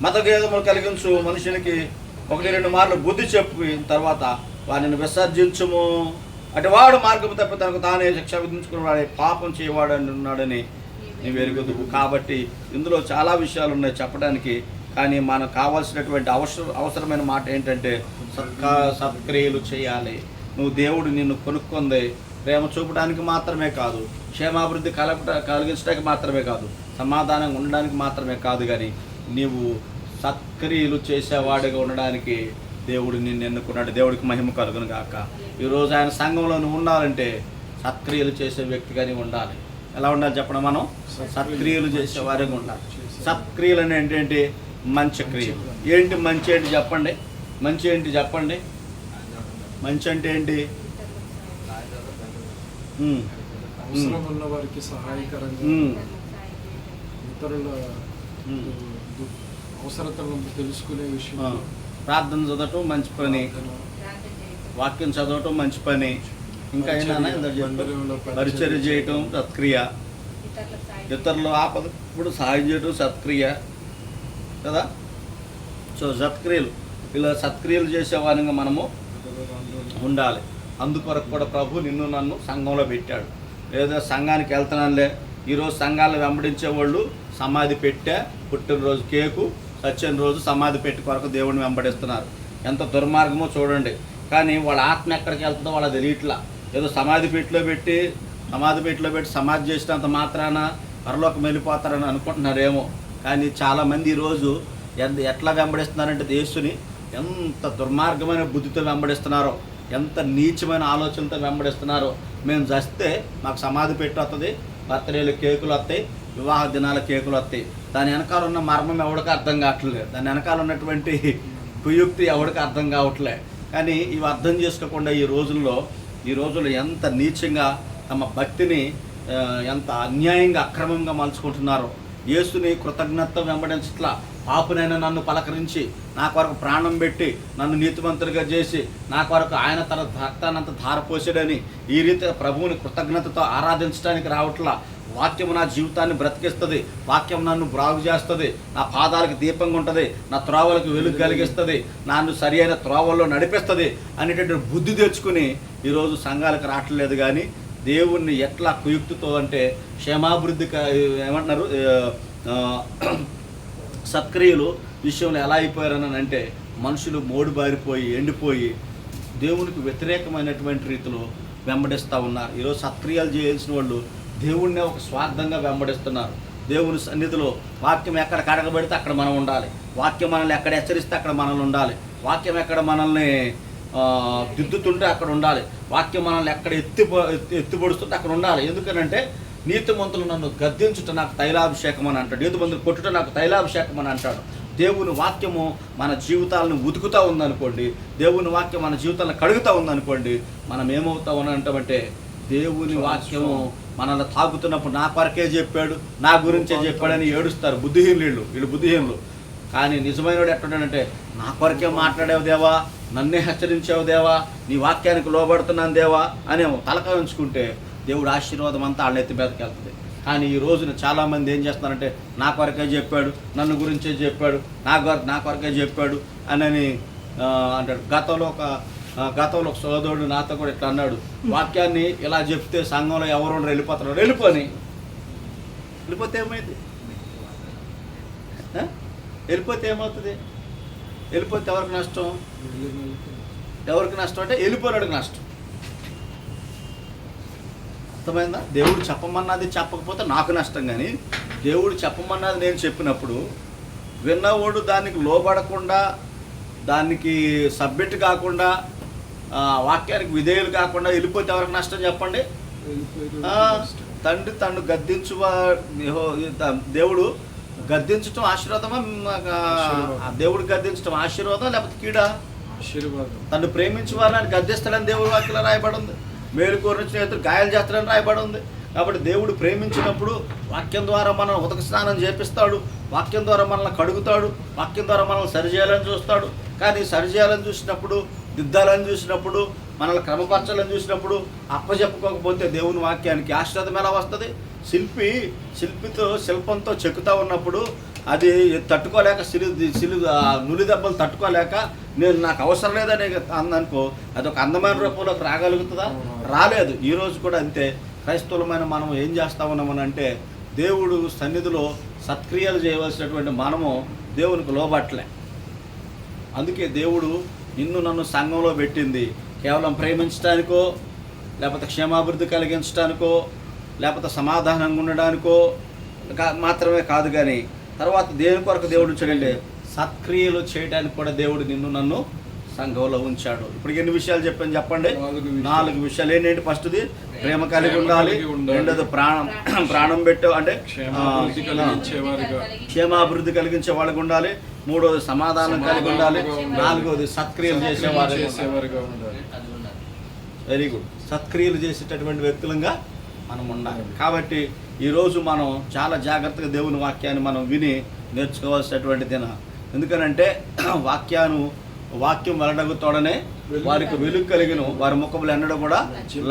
మతభేదములు కలిగించు మనుషునికి 1-2 మార్లు బుద్ధి చెప్పి తర్వాత వారిని విసర్జించుము. అటు వాడు మార్గము తప్పి తనకు తానే శిక్ష విధించుకుని వాడే పాపం చేయవాడు ఉన్నాడని నీవు ఎరుగుదువు. కాబట్టి ఇందులో చాలా విషయాలు ఉన్నాయి చెప్పడానికి, కానీ మనకు కావాల్సినటువంటి అవసరమైన మాట ఏంటంటే సత్క్రియలు చేయాలి. నువ్వు దేవుడు నిన్ను కొనుక్కుంది ప్రేమ చూపడానికి మాత్రమే కాదు, క్షేమాభివృద్ధి కలిగించడానికి మాత్రమే కాదు, సమాధానంగా ఉండడానికి మాత్రమే కాదు, కానీ నీవు సత్క్రియలు చేసేవాడిగా ఉండడానికి దేవుడు నిన్ను ఎన్నుకున్నాడు. దేవుడికి మహిమ కలుగును గాక. ఈరోజు ఆయన సంఘంలో నువ్వు ఉండాలంటే సత్క్రియలు చేసే వ్యక్తిగానే ఉండాలి. ఎలా ఉండాలి చెప్పడం, మనం సత్క్రియలు చేసేవారిగా ఉండాలి. సత్క్రియలు అని ఏంటంటే మంచి క్రియలు. ఏంటి మంచి ఏంటి చెప్పండి, మంచి ఏంటి చెప్పండి. మంచి అంటే ఏంటి? అవసరం ఉన్న వారికి సహాయకరంగా, ఇతరుల అవసరతలను తెలుసుకునే విషయం, ప్రార్థన చదవటం మంచి పని, వాక్యం చదవటం మంచి పని, ఇంకా పరిచర్య చేయటం సత్క్రియ, ఇతరులు ఆపదప్పుడు సహాయం చేయటం సత్క్రియ కదా. సో సత్క్రియలు, ఇలా సత్క్రియలు చేసేవారిగా మనము ఉండాలి. అందుకొరకు కూడా ప్రభు నిన్ను నన్ను సంఘంలో పెట్టాడు. ఏదో సంఘానికి వెళ్తున్నానులే, ఈరోజు సంఘాలు వెంబడించే వాళ్ళు సమాధి పెట్టే, పుట్టినరోజు కేకు, సత్యన రోజు సమాధి పెట్టి కొరకు దేవుడిని వెంబడిస్తున్నారు. ఎంత దుర్మార్గమో చూడండి. కానీ వాళ్ళ ఆత్మ ఎక్కడికి వెళ్తుందో వాళ్ళ తెలియట్లా. ఏదో సమాధి పెట్టిలో పెట్టి సమాధి చేసినంత మాత్రాన పరలోకం వెళ్ళిపోతారని అనుకుంటున్నారేమో. కానీ చాలామంది ఈరోజు ఎట్లా వెంబడిస్తున్నారంటే యేసుని ఎంత దుర్మార్గమైన బుద్ధితో వెంబడిస్తున్నారో, ఎంత నీచమైన ఆలోచనతో వెంబడిస్తున్నారో. మేము చస్తే మాకు సమాధి పెట్టి వస్తుంది, బర్త్డేలు కేకులు వస్తాయి, వివాహ దినాల కేకులు వస్తాయి. దాని వెనకాల ఉన్న మర్మం ఎవరికి అర్థం కావట్లేదు, దాని వెనకాల ఉన్నటువంటి కుయుక్తి ఎవరికి అర్థం కావట్లేదు. కానీ ఇవి అర్థం చేసుకోకుండా ఈ రోజుల్లో ఎంత నీచంగా తమ భక్తిని ఎంత అన్యాయంగా అక్రమంగా మలుచుకుంటున్నారో, యేసుని కృతజ్ఞత వెంబడించట్లా. పాపునైనా నన్ను పలకరించి నా కొరకు ప్రాణం పెట్టి నన్ను నీతిమంతుడిగా చేసి నా కొరకు ఆయన తన రక్తానంత ధారపోసాడని ఈ రీతిగా ప్రభువుని కృతజ్ఞతతో ఆరాధించడానికి రావట్లా. వాక్యము నా జీవితాన్ని బ్రతికిస్తుంది, వాక్యం నన్ను బాగు చేస్తుంది, నా పాదాలకు దీపంగా ఉంటుంది, నా త్రోవలకు వెలుగు కలిగిస్తుంది, నన్ను సరి అయిన త్రోవల్లో నడిపిస్తుంది అనేటటువంటి బుద్ధి తెచ్చుకుని ఈరోజు సంఘాలకు రావట్లేదు. కానీ దేవుణ్ణి ఎట్లా కుయుక్తితో అంటే క్షేమాభివృద్ధి ఏమంటున్నారు సత్క్రియలు విషయంలో ఎలా అయిపోయారని అంటే మనుషులు మోడు బారిపోయి ఎండిపోయి దేవునికి వ్యతిరేకమైనటువంటి రీతిలో వెంబడిస్తూ ఉన్నారు. ఈరోజు సత్క్రియలు చేయాల్సిన వాళ్ళు దేవుణ్ణే ఒక స్వార్థంగా వెంబడిస్తున్నారు. దేవుని సన్నిధిలో వాక్యం ఎక్కడ కడగబడితే అక్కడ మనం ఉండాలి, వాక్యం మనల్ని ఎక్కడ హెచ్చరిస్తే అక్కడ మనల్ని ఉండాలి, వాక్యం ఎక్కడ మనల్ని దిద్దుతుంటే అక్కడ ఉండాలి, వాక్యం మనల్ని ఎక్కడ ఎత్తిపడుస్తుంటే అక్కడ ఉండాలి. ఎందుకనంటే నీతిమంతులు నన్ను గద్దించుట నాకు తైలాభిషేకం అని అంటాడు, నీతిమంతులు కొట్టుట నాకు తైలాభిషేకం అని అంటాడు. దేవుని వాక్యము మన జీవితాలను ఉతుకుతూ ఉందనుకోండి, దేవుని వాక్యం మన జీవితాలను కడుగుతూ ఉందనుకోండి, మనం ఏమవుతా ఉన్నామంటే దేవుని వాక్యము మనల్ని తాగుతున్నప్పుడు నా కొరకే చెప్పాడు, నా గురించే చెప్పాడని ఏడుస్తారు బుద్ధిహీనులు. వీళ్ళు బుద్ధిహీనులు. కానీ నిజమైన వాడు ఎట్లుంటాడంటే నా కొరకే మాట్లాడావు దేవా, నన్నే హెచ్చరించావు దేవా, నీ వాక్యానికి లోబడుతున్నాను దేవా అని తలక ఉంచుకుంటే దేవుడు ఆశీర్వాదం అంతా వాళ్ళ ఎత్తి మీదకి వెళ్తుంది. కానీ ఈ రోజున చాలామంది ఏం చేస్తున్నారంటే నా కొరకే చెప్పాడు, నన్ను గురించే చెప్పాడు, నా కొరకే చెప్పాడు అని అంటాడు. గతంలో ఒక సోదరుడు నాతో కూడా ఇట్లా అన్నాడు, వాక్యాన్ని ఇలా చెప్తే సంఘంలో ఎవరు వెళ్ళిపోతున్నారు, వెళ్ళిపోతే ఏమైంది? వెళ్ళిపోతే ఏమవుతుంది? వెళ్ళిపోతే ఎవరికి నష్టం? ఎవరికి నష్టం అంటే వెళ్ళిపోయినాడికి నష్టం. అర్థమైందా? దేవుడు చెప్పమన్నది చెప్పకపోతే నాకు నష్టం. కానీ దేవుడు చెప్పమన్నది నేను చెప్పినప్పుడు విన్నవాడు దానికి లోబడకుండా, దానికి సబ్మిట్ కాకుండా, వాక్యానికి విధేయులు కాకుండా వెళ్ళిపోతే ఎవరికి నష్టం చెప్పండి? తండ్రి గద్దించు దేవుడు గద్దించటం ఆశీర్వాదమా? దేవుడు గద్దించటం ఆశీర్వాదం లేకపోతే కీడా? ఆశీర్వాదం. తను ప్రేమించే వారిని గద్దిస్తాడని దేవుడు వాక్యంలో రాయబడి ఉంది. మేలు కోరిన స్నేహితులు గాయాలు చేస్తాడని రాయబడి ఉంది. కాబట్టి దేవుడు ప్రేమించినప్పుడు వాక్యం ద్వారా మనం ఉదక స్నానం చేపిస్తాడు, వాక్యం ద్వారా మనల్ని కడుగుతాడు, వాక్యం ద్వారా మనల్ని సరిచేయాలని చూస్తాడు. కానీ సరిచేయాలని చూసినప్పుడు, దిద్దాలని చూసినప్పుడు, మనల్ని క్రమపరచాలని చూసినప్పుడు అప్పచెప్పుకోకపోతే దేవుని వాక్యానికి ఆశీర్వాదం ఎలా వస్తుంది? శిల్పంతో చెక్కుతూ ఉన్నప్పుడు అది తట్టుకోలేక నులి దెబ్బలు తట్టుకోలేక నాకు అవసరం లేదని అందనుకో, అది ఒక అందమైన రూపంలోకి రాగలుగుతుందా? రాలేదు. ఈరోజు కూడా అంతే. క్రైస్తవులమైన మనం ఏం చేస్తా ఉన్నామనంటే దేవుడు సన్నిధిలో సత్క్రియలు చేయవలసినటువంటి మనము దేవునికి లోబట్టలే. అందుకే దేవుడు నన్ను సంఘంలో పెట్టింది కేవలం ప్రేమించడానికో, లేకపోతే క్షేమాభివృద్ధి కలిగించడానికో, లేకపోతే సమాధానంగా ఉండడానికో మాత్రమే కాదు. కానీ తర్వాత దేని కొరకు దేవుడు ఉంచాడంటే సత్క్రియలు చేయడానికి కూడా దేవుడు నన్ను సంఘంలో ఉంచాడు. ఇప్పుడు ఎన్ని విషయాలు చెప్పాను చెప్పండి? 4 విషయాలు. ఏంటంటే ఫస్ట్ది ప్రేమ కలిగి ఉండాలి, రెండోది ప్రాణం పెట్టే అంటే క్షేమాభివృద్ధి కలిగించే వాళ్ళకి ఉండాలి, మూడోది సమాధానం కలిగి ఉండాలి, 4వది సత్క్రియలు చేసేవారుగా ఉండాలి. Very good. సత్క్రియలు చేసేటటువంటి వ్యక్తులంగా మనం ఉండాలి. కాబట్టి ఈరోజు మనం చాలా జాగ్రత్తగా దేవుని వాక్యాన్ని మనం విని నేర్చుకోవాల్సినటువంటి దినం. ఎందుకనంటే వాక్యం వెల్లడగుతోడనే వారికి వెలుగు కలిగిన వారి ముఖములు ఎన్నడూ కూడా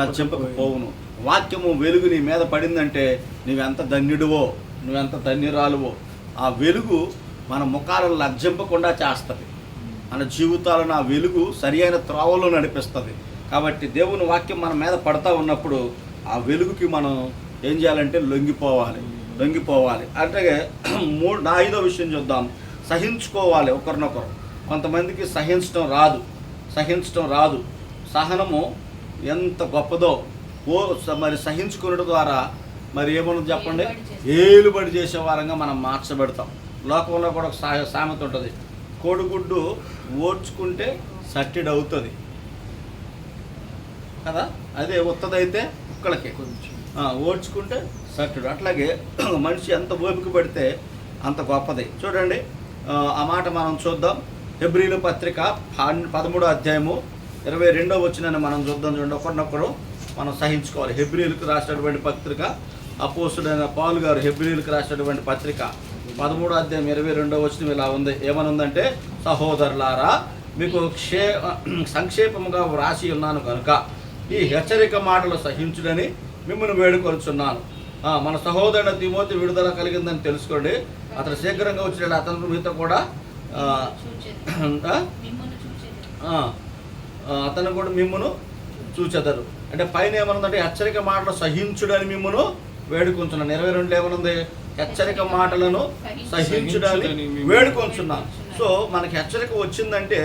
లజ్జింపకపోవును. వాక్యము వెలుగు నీ మీద పడిందంటే నువ్వెంత ధన్యుడివో, నువ్వెంత ధన్యురాలువో. ఆ వెలుగు మన ముఖాలను లజ్జింపకుండా చేస్తుంది, మన జీవితాలను ఆ వెలుగు సరి అయిన త్రోవలో నడిపిస్తుంది. కాబట్టి దేవుని వాక్యం మన మీద పడతా ఉన్నప్పుడు ఆ వెలుగుకి మనం ఏం చేయాలంటే లొంగిపోవాలి. అంటే 5వ విషయం చూద్దాం. సహించుకోవాలి ఒకరినొకరు. కొంతమందికి సహించడం రాదు. సహనము ఎంత గొప్పదో మరి సహించుకునడం ద్వారా మరి ఏమన్నా చెప్పండి, ఏలుబడి చేసే వారంగా మనం మార్చబెడతాం. లోకంలో కూడా ఒక సామెత ఉంటుంది, కోడిగుడ్డు ఓడ్చుకుంటే సట్టిడ్ అవుతుంది కదా, అదే ఉత్తదైతే కుక్కలకి ఓడ్చుకుంటే సట్టుడు. అట్లాగే మనిషి ఎంత ఓపిక పడితే అంత గొప్పది. చూడండి ఆ మాట మనం చూద్దాం. హెబ్రీల పత్రిక 13వ అధ్యాయము 22వ వచనాన్ని మనం చూద్దాం. చూడండి, ఒకరినొకరు మనం సహించుకోవాలి. హెబ్రీలకు రాసినటువంటి పత్రిక అపోస్తుడైన పౌలు గారు హెబ్రీయులకు రాసినటువంటి పత్రిక 13వ అధ్యాయం 22వ వచనం ఇలా ఉంది. ఏమనుందంటే, సహోదరులారా మీకు సంక్షేపముగా వ్రాసి ఉన్నాను కనుక ఈ హెచ్చరిక మాటలు సహించుడని మిమ్మల్ని వేడుకొలుచున్నాను. మన సహోదరుడు తిమోతి విడుదల కలిగిందని తెలుసుకోండి. అతను శీఘ్రంగా వచ్చిన అతను మీతో కూడా అతను కూడా మిమ్మును చూచెదరు. అంటే పైన ఏమనుందంటే హెచ్చరిక మాటలు సహించుడని మిమ్మును వేడుకొంచున్నాను. 22 ఏమనుంది? హెచ్చరిక మాటలను సహించుడని వేడుకొంచున్నాను. సో మనకి హెచ్చరిక వచ్చిందంటే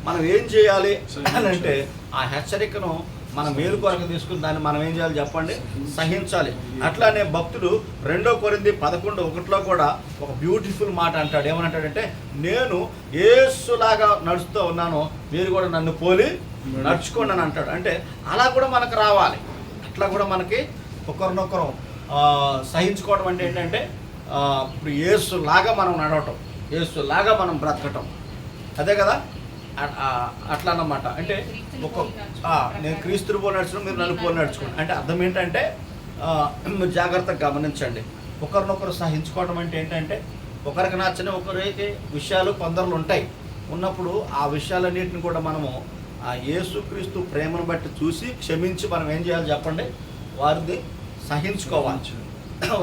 మనం ఏం చేయాలి అని అంటే, ఆ హెచ్చరికను మన మేలు కొరకు తీసుకుని దాన్ని మనం ఏం చేయాలి చెప్పండి? సహించాలి. అట్లానే భక్తుడు 2 కొరింథీ 11:1 కూడా ఒక బ్యూటిఫుల్ మాట అంటాడు. ఏమనంటాడంటే, నేను యేసులాగా నడుస్తూ ఉన్నాను, మీరు కూడా నన్ను పోలి నడుచుకోండి అని అంటాడు. అంటే అలా కూడా మనకు రావాలి. అట్లా కూడా మనకి ఒకరినొకరు సహించుకోవడం అంటే ఏంటంటే, ఇప్పుడు యేసులాగా మనం నడవటం, యేసులాగా మనం బ్రతకటం, అదే కదా. అట్లా అన్నమాట. అంటే నేను క్రీస్తుని పోలి నడుచుకుని మీరు నన్ను పోలి నడుచుకోండి అంటే అర్థం ఏంటంటే, మీరు జాగ్రత్తగా గమనించండి. ఒకరినొకరు సహించుకోవడం అంటే ఏంటంటే, ఒకరికి నచ్చని ఒకరికి విషయాలు కొందరు ఉంటాయి. ఉన్నప్పుడు ఆ విషయాలన్నింటిని కూడా మనము ఆ యేసుక్రీస్తు ప్రేమను బట్టి చూసి క్షమించి మనం ఏం చేయాలి చెప్పండి? వారిని సహించుకోవాలి.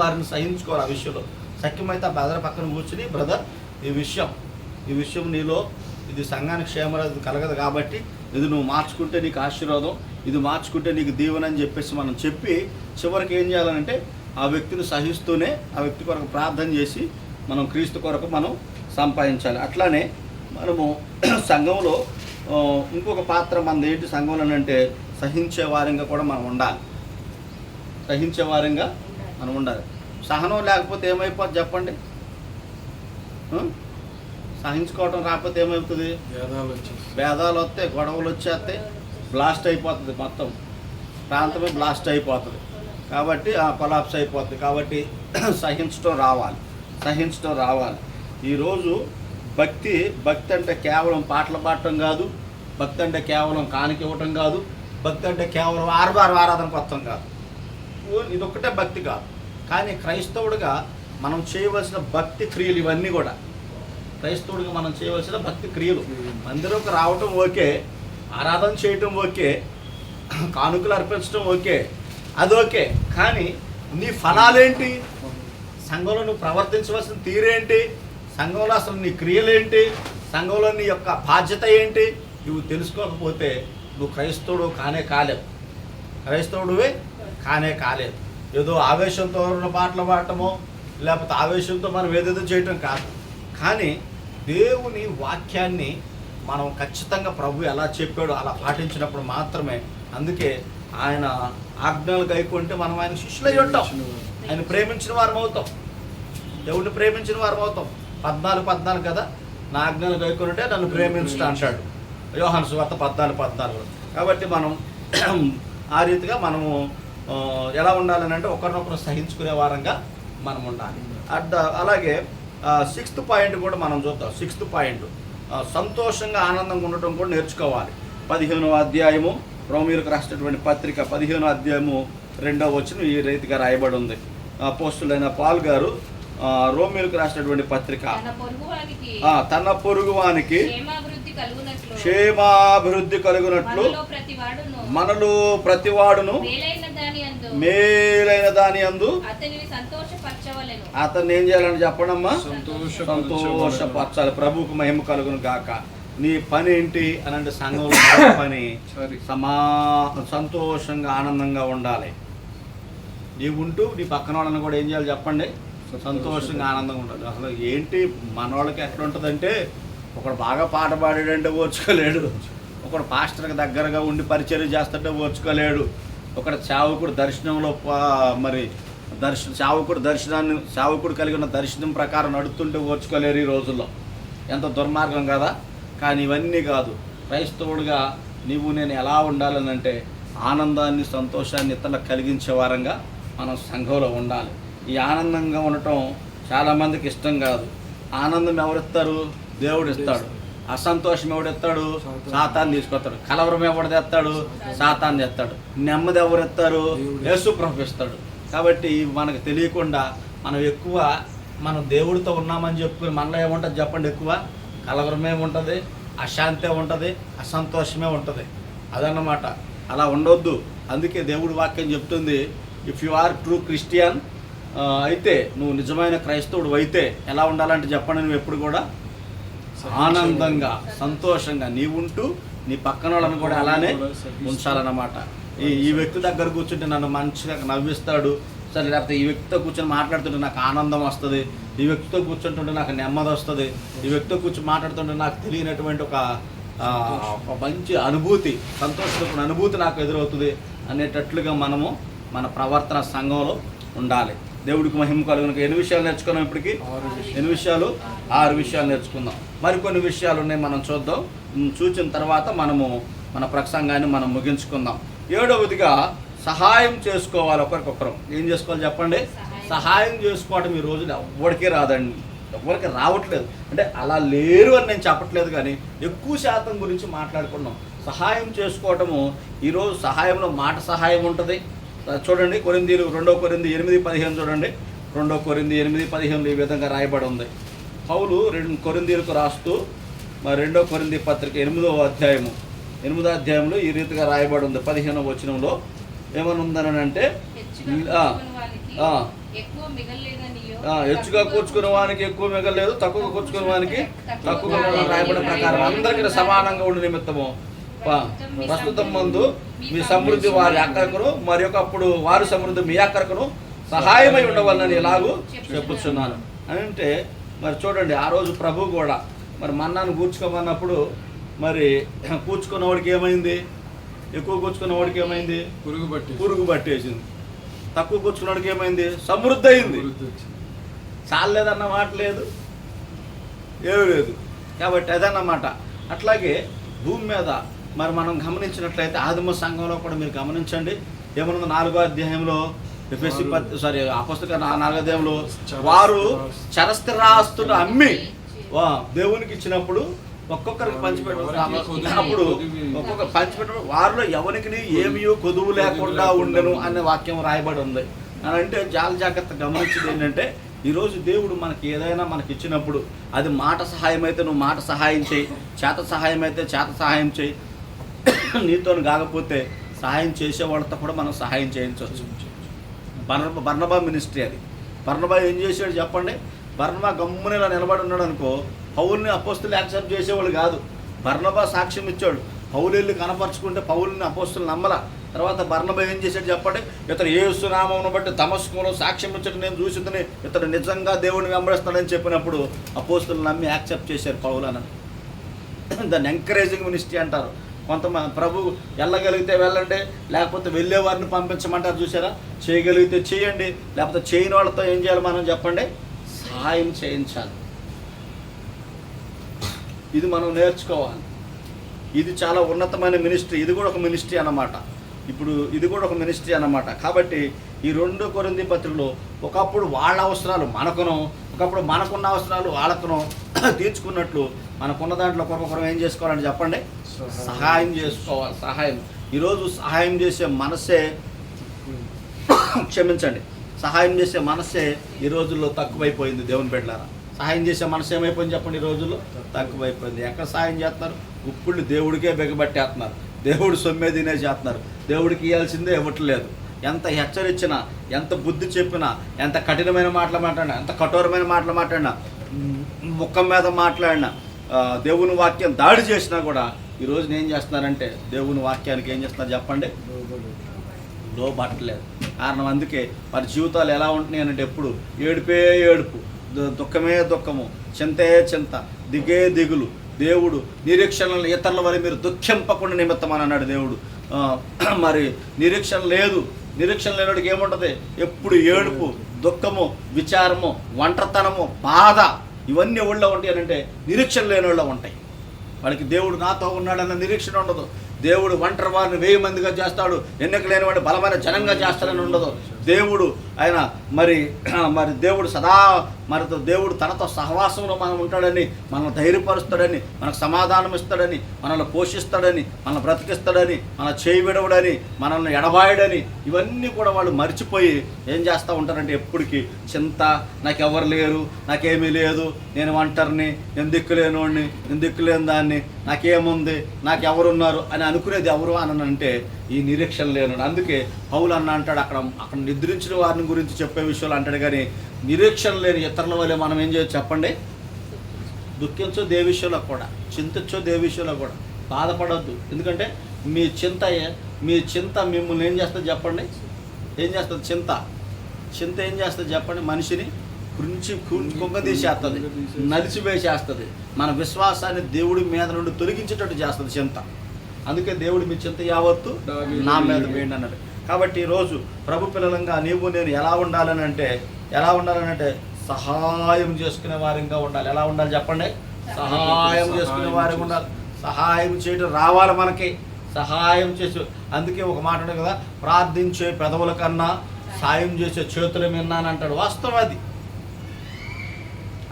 వారిని సహించుకోవాలి. ఆ విషయంలో సఖ్యమైతే ఆ బ్రదర్ పక్కన కూర్చుని, బ్రదర్ ఈ విషయం నీలో ఇది సంఘానికి క్షేమరాజు కలగదు కాబట్టి ఇది నువ్వు మార్చుకుంటే నీకు ఆశీర్వాదం, ఇది మార్చుకుంటే నీకు దీవెన అని చెప్పేసి మనం చెప్పి చివరికి ఏం చేయాలంటే ఆ వ్యక్తిని సహిస్తూనే ఆ వ్యక్తి కొరకు ప్రార్థన చేసి మనం క్రీస్తు కొరకు మనం సంపాదించాలి. అట్లానే మనము సంఘంలో ఇంకొక పాత్ర మనది ఏంటి సంఘంలో అంటే, సహించే వారంగా కూడా మనం ఉండాలి. సహించే వారంగా మనం ఉండాలి. సహనం లేకపోతే ఏమైపోతుంది చెప్పండి? సహించుకోవడం రాకపోతే ఏమవుతుంది? భేదాలు వస్తాయి, గొడవలు వచ్చేస్తాయి, బ్లాస్ట్ అయిపోతుంది, మొత్తం ప్రాంతమే బ్లాస్ట్ అయిపోతుంది. కాబట్టి కొలాప్స్ అయిపోతుంది. కాబట్టి సహించడం రావాలి. ఈరోజు భక్తి అంటే కేవలం పాటలు పాడటం కాదు, భక్తి అంటే కేవలం కానుక ఇవ్వటం కాదు, భక్తి అంటే కేవలం ఆరాధనకు వస్తాం కాదు. ఇదొక్కటే భక్తి కాదు. కానీ క్రైస్తవుడిగా మనం చేయవలసిన భక్తి క్రియలు ఇవన్నీ కూడా, క్రైస్తవుడిగా మనం చేయవలసిన భక్తి క్రియలు, మందిరంకి రావటం ఓకే, ఆరాధన చేయటం ఓకే, కానుకలు అర్పించడం ఓకే, అది ఓకే. కానీ నీ ఫలాలేంటి? సంఘంలో నువ్వు ప్రవర్తించవలసిన తీరేంటి? సంఘంలో అసలు నీ క్రియలేంటి? సంఘంలో నీ యొక్క బాధ్యత ఏంటి? నువ్వు తెలుసుకోకపోతే నువ్వు క్రైస్తవుడు కానే కాలేదు. ఏదో ఆవేశంతో ఉన్న పాటలు పాడటమో లేకపోతే ఆవేశంతో మనం ఏదేదో చేయటం కాదు. కానీ దేవుని వాక్యాన్ని మనం ఖచ్చితంగా ప్రభు ఎలా చెప్పాడో అలా పాటించినప్పుడు మాత్రమే, అందుకే ఆయన ఆజ్ఞలు గైకుంటే మనం ఆయన శిష్యులై ఉంటాం, ఆయన ప్రేమించిన వారం అవుతాం, దేవుడిని ప్రేమించిన వారం అవుతాం. 14 కదా, నా ఆజ్ఞలు గైకుంటే నన్ను ప్రేమించుట అంటాడు యోహాను సువార్త 14. కాబట్టి మనం ఆ రీతిగా మనము ఎలా ఉండాలని అంటే ఒకరినొకరు సహించుకునే వారంగా మనం ఉండాలి. అలాగే 6th పాయింట్ కూడా మనం చూద్దాం. 6th పాయింట్ సంతోషంగా ఆనందంగా ఉండటం కూడా నేర్చుకోవాలి. 15వ అధ్యాయము రోమీయులకు రాసినటువంటి పత్రిక 15వ అధ్యాయము 2వ వచనం ఈ రీతిగా రాయబడి ఉంది. అపోస్తులైన పౌలు గారు రోమీయులకు రాసినటువంటి పత్రిక, తన పొరుగువానికి క్షేమాభివృద్ధి కలుగునట్లు మనలో ప్రతివాడును మేలైన దాని యందు అతన్ని ఏం చేయాలని చెప్పడమ్మా? సంతోషపరచాలి. ప్రభువుకు మహిమ కలుగును గాక. నీ పని ఏంటి అని అంటే సంఘంలో పని సంతోషంగా ఆనందంగా ఉండాలి. నీవు ఉంటూ నీ పక్కన వాళ్ళని కూడా ఏం చేయాలి చెప్పండి? సంతోషంగా ఆనందంగా ఉండాలి. అసలు ఏంటి మనోళ్ళకి ఎట్లా ఉంటుందంటే, ఒకడు బాగా పాట పాడాడంటే ఓర్చుకోలేడు, ఒకడు పాస్టర్కి దగ్గరగా ఉండి పరిచర్య చేస్తుంటే ఓర్చుకోలేడు, ఒకడు సేవకుడు దర్శనంలో సేవకుడు కలిగి ఉన్న దర్శనం ప్రకారం నడుస్తుంటే ఓర్చుకోలేరు ఈ రోజుల్లో. ఎంత దుర్మార్గం కదా. కానీ ఇవన్నీ కాదు. క్రైస్తవుడిగా నీవు నేను ఎలా ఉండాలని అంటే, ఆనందాన్ని సంతోషాన్ని ఇతరులకు కలిగించే వారంగా మనం సంఘంలో ఉండాలి. ఈ ఆనందంగా ఉండటం చాలామందికి ఇష్టం కాదు. ఆనందం ఎవరిస్తారు? దేవుడు ఇస్తాడు. అసంతోషం ఎవడెత్తాడు? సాతాన్ని తీసుకొస్తాడు. కలవరం ఎవడు తెస్తాడు? సాతాన్ని తెస్తాడు. నెమ్మది ఎవరు ఎత్తారు? యేసు ప్రభు ఇస్తాడు. కాబట్టి మనకు తెలియకుండా మనం ఎక్కువ మనం దేవుడితో ఉన్నామని చెప్పుకుని మనలో ఏముంటుంది చెప్పండి, ఎక్కువ కలవరమే ఉంటుంది, అశాంతే ఉంటుంది, అసంతోషమే ఉంటుంది. అదన్నమాట. అలా ఉండొద్దు. అందుకే దేవుడి వాక్యం చెప్తుంది, if you are true Christian అయితే, నువ్వు నిజమైన క్రైస్తవుడు అయితే ఎలా ఉండాలంటే చెప్పండి, నువ్వు ఎప్పుడు కూడా ఆనందంగా సంతోషంగా నీవుంటూ నీ పక్కన వాళ్ళని కూడా అలానే ఉంచాలన్నమాట. ఈ వ్యక్తి దగ్గర కూర్చుంటే నన్ను మంచిగా నవ్విస్తాడు సరే, లేకపోతే ఈ వ్యక్తితో కూర్చొని మాట్లాడుతుంటే నాకు ఆనందం వస్తుంది, ఈ వ్యక్తితో కూర్చుంటుంటే నాకు నెమ్మది వస్తుంది, ఈ వ్యక్తితో కూర్చొని మాట్లాడుతుంటే నాకు తెలియనటువంటి ఒక మంచి అనుభూతి, సంతోషమైన అనుభూతి నాకు ఎదురవుతుంది అనేటట్లుగా మనము మన ప్రవర్తన సంఘంలో ఉండాలి. దేవుడికి మహిమ కలుగును. ఎన్ని విషయాలు నేర్చుకున్నాం ఇప్పటికి? 6 విషయాలు నేర్చుకుందాం. మరికొన్ని విషయాలు ఉన్నాయి, మనం చూద్దాం. చూసిన తర్వాత మనము మన ప్రసంగాన్ని మనం ముగించుకుందాం. 7వదిగా సహాయం చేసుకోవాలి. ఒకరికొకరు ఏం చేసుకోవాలి చెప్పండి? సహాయం చేసుకోవడం ఈ రోజున ఎవరికీ రాదండి, ఎవరికి రావట్లేదు. అంటే అలా లేరు అని నేను చెప్పట్లేదు, కానీ ఎక్కువ శాతం గురించి మాట్లాడుకున్నాం. సహాయం చేసుకోవటము ఈరోజు సహాయంలో మాట సహాయం ఉంటుంది. చూడండి, 2 కొరింథీ 8:15 చూడండి. 2 కొరింథీ 8:15 ఈ విధంగా రాయబడి ఉంది. పౌలు కొరింథీయులకు రాస్తూ మరి 2 కొరింథీ పత్రిక 8వ అధ్యాయంలో ఈ రీతిగా రాయబడి ఉంది. 15వ వచనంలో ఏమని ఉందని అంటే, హెచ్చుగా కూర్చుకునే వానికి ఎక్కువ మిగలేదు, తక్కువగా కూర్చుకునే వానికి తక్కువగా రాయబడిన ప్రకారం అందరికీ సమానంగా ఉండే నిమిత్తము ప్రస్తుతం ముందు మీ సమృద్ధి వారి అక్కరకును మరి ఒకప్పుడు వారి సమృద్ధి మీ అక్కరకును సహాయమై ఉండవాలని ఎలాగూ చెప్పుచున్నాను అని అంటే, మరి చూడండి, ఆ రోజు ప్రభు కూడా మరి మన్నాను కూర్చుకోమన్నప్పుడు మరి కూర్చుకున్నవాడికి ఏమైంది? ఎక్కువ కూర్చుకున్నవాడికి ఏమైంది? పురుగు పట్టేసింది. తక్కువ కూర్చున్నవాడికి ఏమైంది? సమృద్ధి అయింది. చాలేదన్న మాట లేదు, ఏమీ లేదు. కాబట్టి అదన్నమాట. అట్లాగే భూమి మీద మరి మనం గమనించినట్లయితే ఆదిమ సంఘంలో కూడా మీరు గమనించండి, ఏమన్నా 4వ అధ్యాయంలో అపొస్తలుల 4వ అధ్యాయంలో వారు చరస్థిరాస్తులు అమ్మి దేవునికి ఇచ్చినప్పుడు ఒక్కొక్కరికి పంచిపెట్టినప్పుడు వారిలో ఎవరికి ఏమీ కొదువు లేకుండా ఉండను అనే వాక్యం రాయబడి ఉంది. అని అంటే చాలా జాగ్రత్త గమనించింది ఏంటంటే, ఈరోజు దేవుడు మనకి ఏదైనా మనకి ఇచ్చినప్పుడు అది మాట సహాయం అయితే నువ్వు మాట సహాయం చేయి, చేత సహాయం అయితే చేత సహాయం చేయి, నీతో కాకపోతే సహాయం చేసే వాళ్ళతో కూడా మనం సహాయం చేయించవచ్చు. బర్నబా మినిస్ట్రీ అది. బర్నబా ఏం చేశాడు చెప్పండి? బర్నబా గమ్మున ఇలా నిలబడి ఉన్నాడు అనుకో, పౌల్ని అపోస్తులు యాక్సెప్ట్ చేసేవాళ్ళు కాదు. బర్నబా సాక్ష్యం ఇచ్చాడు. పౌలు వెళ్ళి కనపరుచుకుంటే పౌలుని అపోస్తులు నమ్మల. తర్వాత బర్నబా ఏం చేశాడు చెప్పండి? ఇతడు యేసు నామమును బట్టి దమస్కులో సాక్ష్యం ఇచ్చడం నేను చూసిందని, ఇతడు నిజంగా దేవుడిని వెంబడిస్తాడని చెప్పినప్పుడు అపోస్తులు నమ్మి యాక్సెప్ట్ చేశారు పౌలను. దాన్ని ఎంకరేజింగ్ మినిస్ట్రీ అంటారు. కొంతమంది ప్రభు వెళ్ళగలిగితే వెళ్ళండి, లేకపోతే వెళ్ళే వారిని పంపించమంటారు. చూసారా? చేయగలిగితే చేయండి, లేకపోతే చేయని వాళ్ళతో ఏం చేయాలి మనం చెప్పండి? సహాయం చేయించాలి. ఇది మనం నేర్చుకోవాలి. ఇది చాలా ఉన్నతమైన మినిస్ట్రీ. ఇది కూడా ఒక మినిస్ట్రీ అన్నమాట. ఇప్పుడు ఇది కూడా ఒక మినిస్ట్రీ అన్నమాట. కాబట్టి ఈ 2 కొరింథీ పత్రికలో ఒకప్పుడు వాళ్ళ అవసరాలు మనకును, ఒకప్పుడు మనకున్న అవసరాలు వాళ్ళకును తీర్చుకున్నట్లు మనకున్న దాంట్లో ఒక్కొక్కరు ఏం చేసుకోవాలని చెప్పండి? సహాయం చేసుకోవాలి. సహాయం ఈరోజు సహాయం చేసే మనసే సహాయం చేసే మనసే ఈ రోజుల్లో తక్కువైపోయింది. దేవుని బిడ్డలారా, సహాయం చేసే మనసు ఏమైపోయింది చెప్పండి? ఈ రోజుల్లో తక్కువైపోయింది. ఎక్కడ సహాయం చేస్తున్నారు? ఇప్పుడు దేవుడికే బెగబట్టేస్తున్నారు, దేవుడు సొమ్మే తినేసేస్తున్నారు, దేవుడికి ఇవ్వాల్సిందే ఇవ్వట్లేదు. ఎంత హెచ్చరించినా, ఎంత బుద్ధి చెప్పినా, ఎంత కఠినమైన మాటలు మాట్లాడినా, ఎంత కఠోరమైన మాటలు మాట్లాడినా, ముఖం మీద మాట్లాడినా, దేవుని వాక్యం దాడి చేసినా కూడా ఈరోజు ఏం చేస్తున్నారంటే దేవుని వాక్యానికి ఏం చేస్తున్నారు చెప్పండి? లోబట్టలేదు. కారణం అందుకే వారి జీవితాలు ఎలా ఉంటున్నాయి అంటే ఎప్పుడు ఏడుపే ఏడుపు, దుఃఖమే దుఃఖము, చింతే చింత, దిగే దిగులు. దేవుడు నిరీక్షణలు ఇతరుల వల్ల మీరు దుఃఖింపకుండా నిమిత్తం అని అన్నాడు దేవుడు. మరి నిరీక్షణ లేనివాడికి ఏముంటుంది? ఎప్పుడు ఏడుపు, దుఃఖము, విచారము, ఒంటరితనము, బాధ, ఇవన్నీ ఊళ్ళో ఉంటాయి. అంటే నిరీక్షణ లేని వాళ్ళు ఉంటాయి. వాళ్ళకి దేవుడు నాతో ఉన్నాడన్న నిరీక్షణ ఉండదు. దేవుడు ఒంటరి వారిని 1000 మందిగా చేస్తాడు, ఎన్నిక లేని వాడిని బలమైన జనంగా చేస్తాడని ఉండదు. దేవుడు ఆయన మరి మరి దేవుడు సదా మనతో దేవుడు తనతో సహవాసంలో మనం ఉంటాడని, మనల్ని ధైర్యపరుస్తాడని, మనకు సమాధానం ఇస్తాడని, మనల్ని పోషిస్తాడని, మనల్ని బ్రతికిస్తాడని, మన చేయి విడవడని, మనల్ని ఎడబాయడని, ఇవన్నీ కూడా వాళ్ళు మర్చిపోయి ఏం చేస్తూ ఉంటారంటే ఎప్పటికీ చింత, నాకెవరు లేరు, నాకేమీ లేదు, నేను ఒంటరిని, నేను దిక్కులేనోడిని, నేను దిక్కులేని దాన్ని, నాకేముంది, నాకెవరున్నారు అని అనుకునేది ఎవరు అని అంటే ఈ నిరీక్షణ లేను. అందుకే పౌలు అన్న అంటాడు, అక్కడ నిద్రించిన వారిని గురించి చెప్పే విషయాలు అంటాడు, కానీ నిరీక్షణ లేని ఇతరుల వల్ల మనం ఏం చేయొచ్చు చెప్పండి? దుఃఖించో దేవి విషయంలో కూడా, చింతించో దేవి విషయంలో కూడా, బాధపడవద్దు. ఎందుకంటే మీ చింత మిమ్మల్ని ఏం చేస్తుంది చెప్పండి? ఏం చేస్తుంది చింత ఏం చేస్తుంది చెప్పండి? మనిషిని కుంగదీసేస్తుంది, నలిచివేసేస్తుంది, మన విశ్వాసాన్ని దేవుడి మీద నుండి తొలగించేటట్టు చేస్తుంది చింత. అందుకే దేవుడు మీ చింత యావత్తు నా మీద వేయండి అన్నాడు. కాబట్టి ఈరోజు ప్రభు పిల్లలంగా నీవు నేను ఎలా ఉండాలనంటే సహాయం చేసుకునే వారిగా ఉండాలి. ఎలా ఉండాలి చెప్పండి? సహాయం చేసుకునే వారిగా ఉండాలి. సహాయం చేయడం రావాలి మనకి, సహాయం చేసి. అందుకే ఒక మాట ఉంది కదా, ప్రార్థించే పెదవుల కన్నా సాయం చేసే చేతులు విన్నానంటాడు. వాస్తవం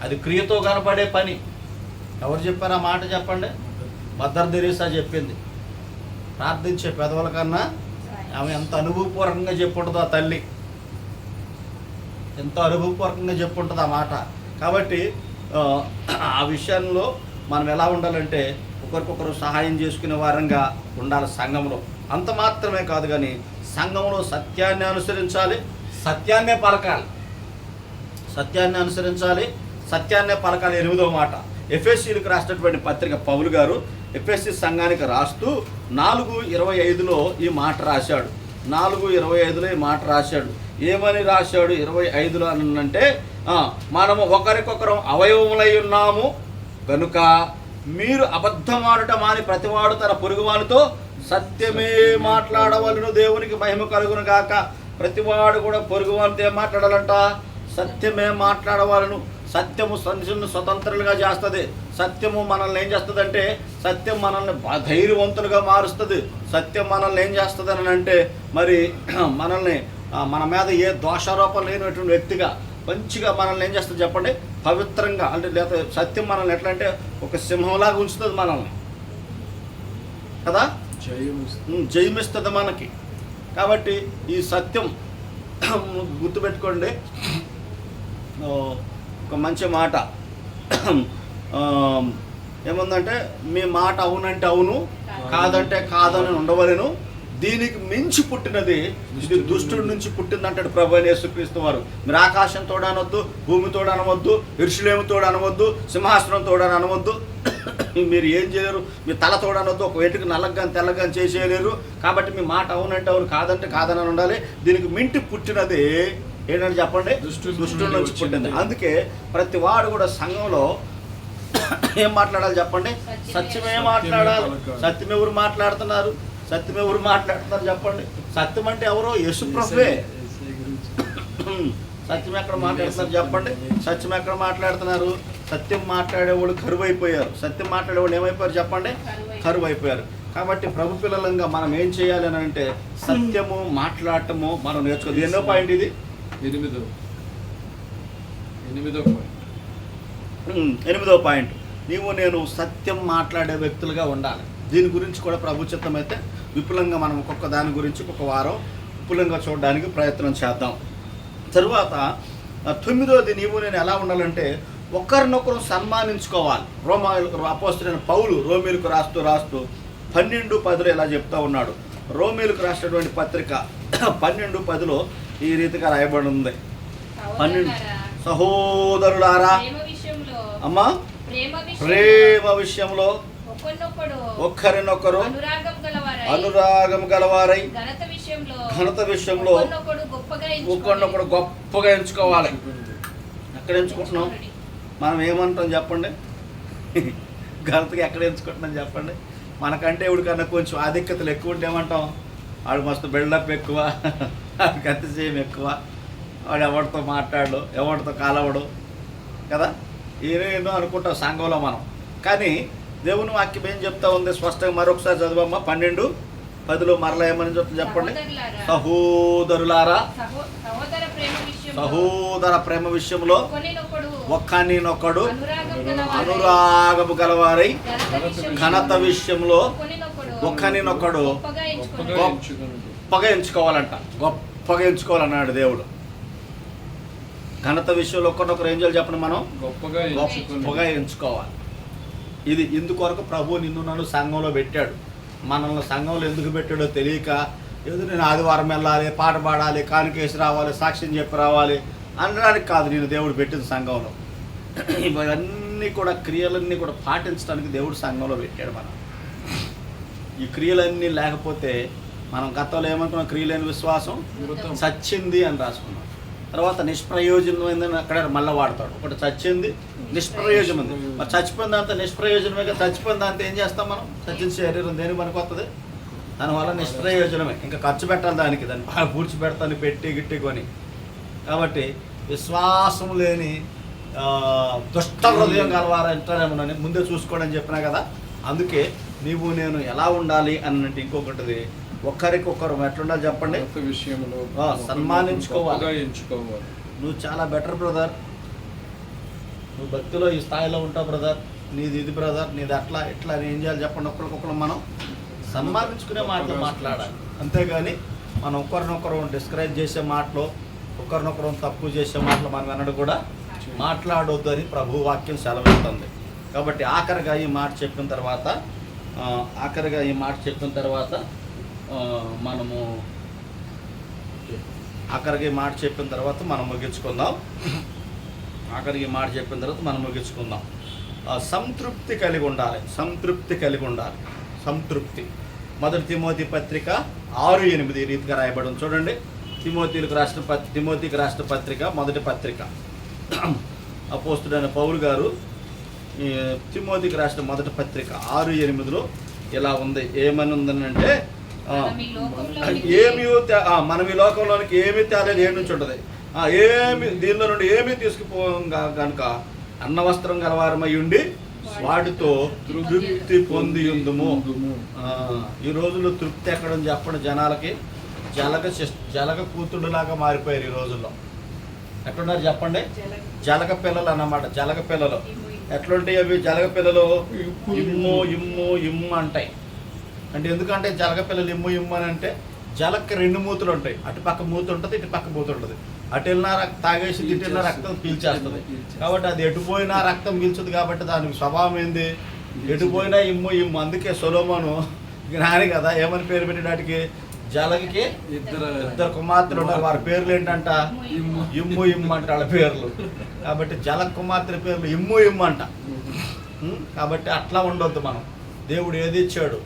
అది క్రియతో కనపడే పని. ఎవరు చెప్పారు ఆ మాట చెప్పండి? మదర్ తెరీసా చెప్పింది. ప్రార్థించే పెదవుల కన్నా ఆమె ఎంత అనుభవపూర్వకంగా చెప్పుంటుందో ఆ తల్లి, ఎంతో అనుభవపూర్వకంగా చెప్పుంటుంది ఆ మాట. కాబట్టి ఆ విషయంలో మనం ఎలా ఉండాలంటే ఒకరికొకరు సహాయం చేసుకునే వారంగా ఉండాలి సంఘంలో. అంత మాత్రమే కాదు, కానీ సంఘంలో సత్యాన్ని అనుసరించాలి, సత్యాన్నే పలకాలి. సత్యాన్నే పలకాలి. 8వ మాట, ఎఫెసీలకు రాసినటువంటి పత్రిక పౌలు గారు ఎఫెసీ సంఘానికి రాస్తూ 4:25లో ఈ మాట రాశాడు. 4:25లో ఈ మాట రాశాడు. ఏమని రాశాడు 25లో అంటే, మనము ఒకరికొకరు అవయవములై ఉన్నాము కనుక మీరు అబద్ధమాడుట మాని ప్రతివాడు తన పొరుగువానితో సత్యమే మాట్లాడవలను, దేవునికి మహిమ కలుగును గాక. ప్రతివాడు కూడా పొరుగువానితో ఏం మాట్లాడాలంట? సత్యమే మాట్లాడవాలను. సత్యము మనుషులను స్వతంత్రులుగా చేస్తుంది. సత్యము మనల్ని ఏం చేస్తుంది అంటే, సత్యం మనల్ని ధైర్యవంతులుగా మారుస్తుంది. సత్యం మనల్ని ఏం చేస్తుంది అని అంటే, మరి మనల్ని మన మీద ఏ దోషారోపణ లేనటువంటి వ్యక్తిగా మంచిగా మనల్ని ఏం చేస్తుంది చెప్పండి? పవిత్రంగా. అంటే లేదా సత్యం మనల్ని ఎట్లా అంటే ఒక సింహంలాగా ఉంచుతుంది మనల్ని కదా, జయమిస్తుంది మనకి. కాబట్టి ఈ సత్యం గుర్తుపెట్టుకోండి. ఒక మంచి మాట ఏముందంటే, మీ మాట అవునంటే అవును, కాదంటే కాదని ఉండవలెను, దీనికి మించి పుట్టినది ఇది దుష్టుడి నుంచి పుట్టింది అంటాడు ప్రభు అయిన యేసుక్రీస్తు వారు. మీరు ఆకాశం తోడ అనవద్దు, భూమి తోడ అనవద్దు, యెరూషలేము తోడ అనవద్దు, సింహాసనం తోడ అనవద్దు. మీరు ఏం చేయలేరు. మీ తల తోడ అనవద్దు, ఒక వెంట్రుక నల్లగాని తెల్లగాని చేసేయలేరు. కాబట్టి మీ మాట అవునంటే అవును, కాదంటే కాదని ఉండాలి. దీనికి మింటి పుట్టినది ఏంటంటే చెప్పండి? దుష్టుడి నుంచి పుట్టింది. అందుకే ప్రతి వాడు కూడా సంఘంలో ఏం మాట్లాడాలి చెప్పండి? సత్యమే మాట్లాడాలి. సత్యం ఎవరు మాట్లాడుతున్నారు చెప్పండి? సత్యం అంటే ఎవరో? యేసు ప్రభువే. సత్యం ఎక్కడ మాట్లాడుతున్నారు చెప్పండి? సత్యం ఎక్కడ మాట్లాడుతున్నారు? సత్యం మాట్లాడేవాళ్ళు కరువు అయిపోయారు. సత్యం మాట్లాడేవాళ్ళు ఏమైపోయారు చెప్పండి? కరువు అయిపోయారు. కాబట్టి ప్రభు పిల్లలంగా మనం ఏం చేయాలి అని అంటే, సత్యము మాట్లాడటము మనం నేర్చుకోవాలి. ఎన్నో పాయింట్ ఇది? 8వ పాయింట్. నీవు నేను సత్యం మాట్లాడే వ్యక్తులుగా ఉండాలి. దీని గురించి కూడా ప్రభు చిత్తం అయితే విపులంగా మనం ఒక్కొక్క దాని గురించి ఒక్కొక్క వారం విపులంగా చూడడానికి ప్రయత్నం చేద్దాం. తరువాత 9వది, నీవు నేను ఎలా ఉండాలంటే ఒకరినొకరు సన్మానించుకోవాలి. అపోస్తలుడైన పౌలు రోమీయులకు రాస్తూ 12:10 ఇలా చెప్తా ఉన్నాడు. రోమీయులకు రాసినటువంటి పత్రిక 12:10లో ఈ రీతిగా రాయబడి ఉంది. 12 సహోదరులారా, అమ్మా, ప్రేమ విషయంలో ఒకరినొకరు అనురాగం గలవారై ఘనత విషయంలో ఒకరినొకడు గొప్పగా ఎంచుకోవాలి. ఎక్కడ ఎంచుకుంటున్నాం మనం? ఏమంటాం చెప్పండి? ఘనతగా ఎక్కడ ఎంచుకుంటున్నాం చెప్పండి? మనకంటే ఎవరికన్నా కొంచెం ఆధిక్యతలు ఎక్కువ ఉంటే ఏమంటాం? వాడు మస్తు బిల్డప్ ఎక్కువ, వాడికి అతిశయం ఎక్కువ, వాడు ఎవరితో మాట్లాడు, ఎవరితో కాలవడు కదా, ఏదో అనుకుంటాం సంఘంలో మనం. కానీ దేవుని వాక్యం ఏం చెప్తా ఉంది స్పష్టంగా? మరొకసారి చదవమ్మా. 12 10లో మరలా ఏమని చెప్పండి. సహోదరులారా, సహోదరులారా, సహోదర ప్రేమ విషయంలో ఒక్కనినొకడు అనురాగము గలవారై, ఘనత విషయంలో ఒక్కనినొకడు గొప్పగా ఎంచుకోవాలంట. గొప్పగా ఎంచుకోవాలన్నాడు దేవుడు. ఘనత విషయంలో ఒకరినొకరు ఏం చేయాలి చెప్పండి, మనం గొప్పగా ఎంచుకోవాలి. ఇది ఇందుకొరకు ప్రభు నిన్ను నన్ను సంఘంలో పెట్టాడు. మనల్ని సంఘంలో ఎందుకు పెట్టాడో తెలియక ఏదో నేను ఆదివారం వెళ్ళాలి, పాట పాడాలి, కానుకేసి రావాలి, సాక్ష్యం చెప్పి రావాలి అనడానికి కాదు నేను దేవుడు పెట్టింది సంఘంలో. ఇవన్నీ కూడా క్రియలన్నీ కూడా పాటించడానికి దేవుడు సంఘంలో పెట్టాడు. మనం ఈ క్రియలన్నీ లేకపోతే మనం గతంలో ఏమంటున్నాం, క్రియలేని విశ్వాసం చచ్చింది అని రాసుకున్నాం. తర్వాత నిష్ప్రయోజనమైందని అక్కడ మళ్ళీ వాడతాడు. ఒకటి చచ్చింది, నిష్ప్రయోజనం ఉంది. మరి చచ్చిపోయిన దాంతో నిష్ప్రయోజనమే కదా. చచ్చిపోయిన దాంతో ఏం చేస్తాం మనం? చచ్చిన శరీరం దేనికి పనికి వస్తుంది? దానివల్ల నిష్ప్రయోజనమే. ఇంకా ఖర్చు పెట్టాలి దానికి, దాన్ని బాగా పూడ్చిపెడతాను పెట్టి గిట్టి కొని. కాబట్టి విశ్వాసం లేని దుష్ట హృదయం కలవారంటారేమోనని ముందే చూసుకోండి అని చెప్పినా కదా. అందుకే నీవు నేను ఎలా ఉండాలి అన్నట్టు ఇంకొకటిది, ఒక్కరికొకరు ఎట్లుండాలి చెప్పండి, సన్మానించుకోవాలి. నువ్వు చాలా బెటర్ బ్రదర్, నువ్వు భక్తిలో ఈ స్థాయిలో ఉంటావు బ్రదర్, నీది ఇది బ్రదర్, నీది అట్లా ఇట్లా ఏం చేయాలి చెప్పండి, ఒకరికొకరు మనం సన్మానించుకునే మాటలు మాట్లాడాలి. అంతేగాని మనం ఒకరినొకరు డిస్కరేజ్ చేసే మాటలు, ఒకరినొకరు తక్కువ చేసే మాటలు మనం అన్నట్టు కూడా మాట్లాడొద్దు అని ప్రభు వాక్యం సెలవిస్తుంది. కాబట్టి ఆఖరిగా ఈ మాట చెప్పిన తర్వాత మనం ముగించుకుందాం. సంతృప్తి కలిగి ఉండాలి. సంతృప్తి. 1 తిమోతి పత్రిక 6:8 ఈ రీతిగా రాయబడి చూడండి. తిమోతికి రాష్ట్ర పత్రిక, మొదటి పత్రిక. అపోస్తుడైన పౌలు గారు ఈ తిమోతికి రాసిన మొదటి పత్రిక 6:8 ఇలా ఉంది. ఏమని ఉందనంటే, మనం ఈ లోకంలోనికి ఏమీ తేలేదు, ఏమి నుంచి ఉంటుంది, దీనిలో నుండి ఏమీ తీసుకుపోం కనుక అన్న వస్త్రం గలవారమై ఉండి వాటితో తృప్తి పొంది ఉందుము. ఈ రోజుల్లో తృప్తి ఎక్కడ చెప్పండి జనాలకి? జలగ కూతుళ్ళలాగా మారిపోయారు ఈ రోజుల్లో. ఎట్లున్నారు చెప్పండి? జలగ పిల్లలు అన్నమాట. జలగ పిల్లలు ఎట్లుంటాయి అవి? జలగ పిల్లలు ఇమ్ము అంటాయి. అంటే ఎందుకంటే జలగ పిల్లలు ఇమ్ము అని అంటే, జలకి 2 మూతులు ఉంటాయి. అటు పక్క మూత ఉంటుంది, ఇటు పక్క మూత ఉంటుంది. అటు వెళ్ళినా తాగేసి ఇటు వెళ్ళినా రక్తం పీల్చేస్తుంది. కాబట్టి అది ఎటుపోయినా రక్తం పీల్చుతుంది. కాబట్టి దానికి స్వభావం ఏంది? ఎటుపోయినా ఇమ్ము. అందుకే సొలొమోను జ్ఞాని కదా, ఏమని పేరు పెట్టేటానికి? జలగకి ఇద్దరు కుమార్తెలు ఉన్నారు. వారి పేర్లు ఏంటంట? ఇమ్ము అంట వాళ్ళ పేర్లు. కాబట్టి జల కుమార్తెల పేర్లు ఇమ్ము అంట. కాబట్టి అట్లా ఉండొద్దు మనం. దేవుడు ఏది ఇచ్చాడు.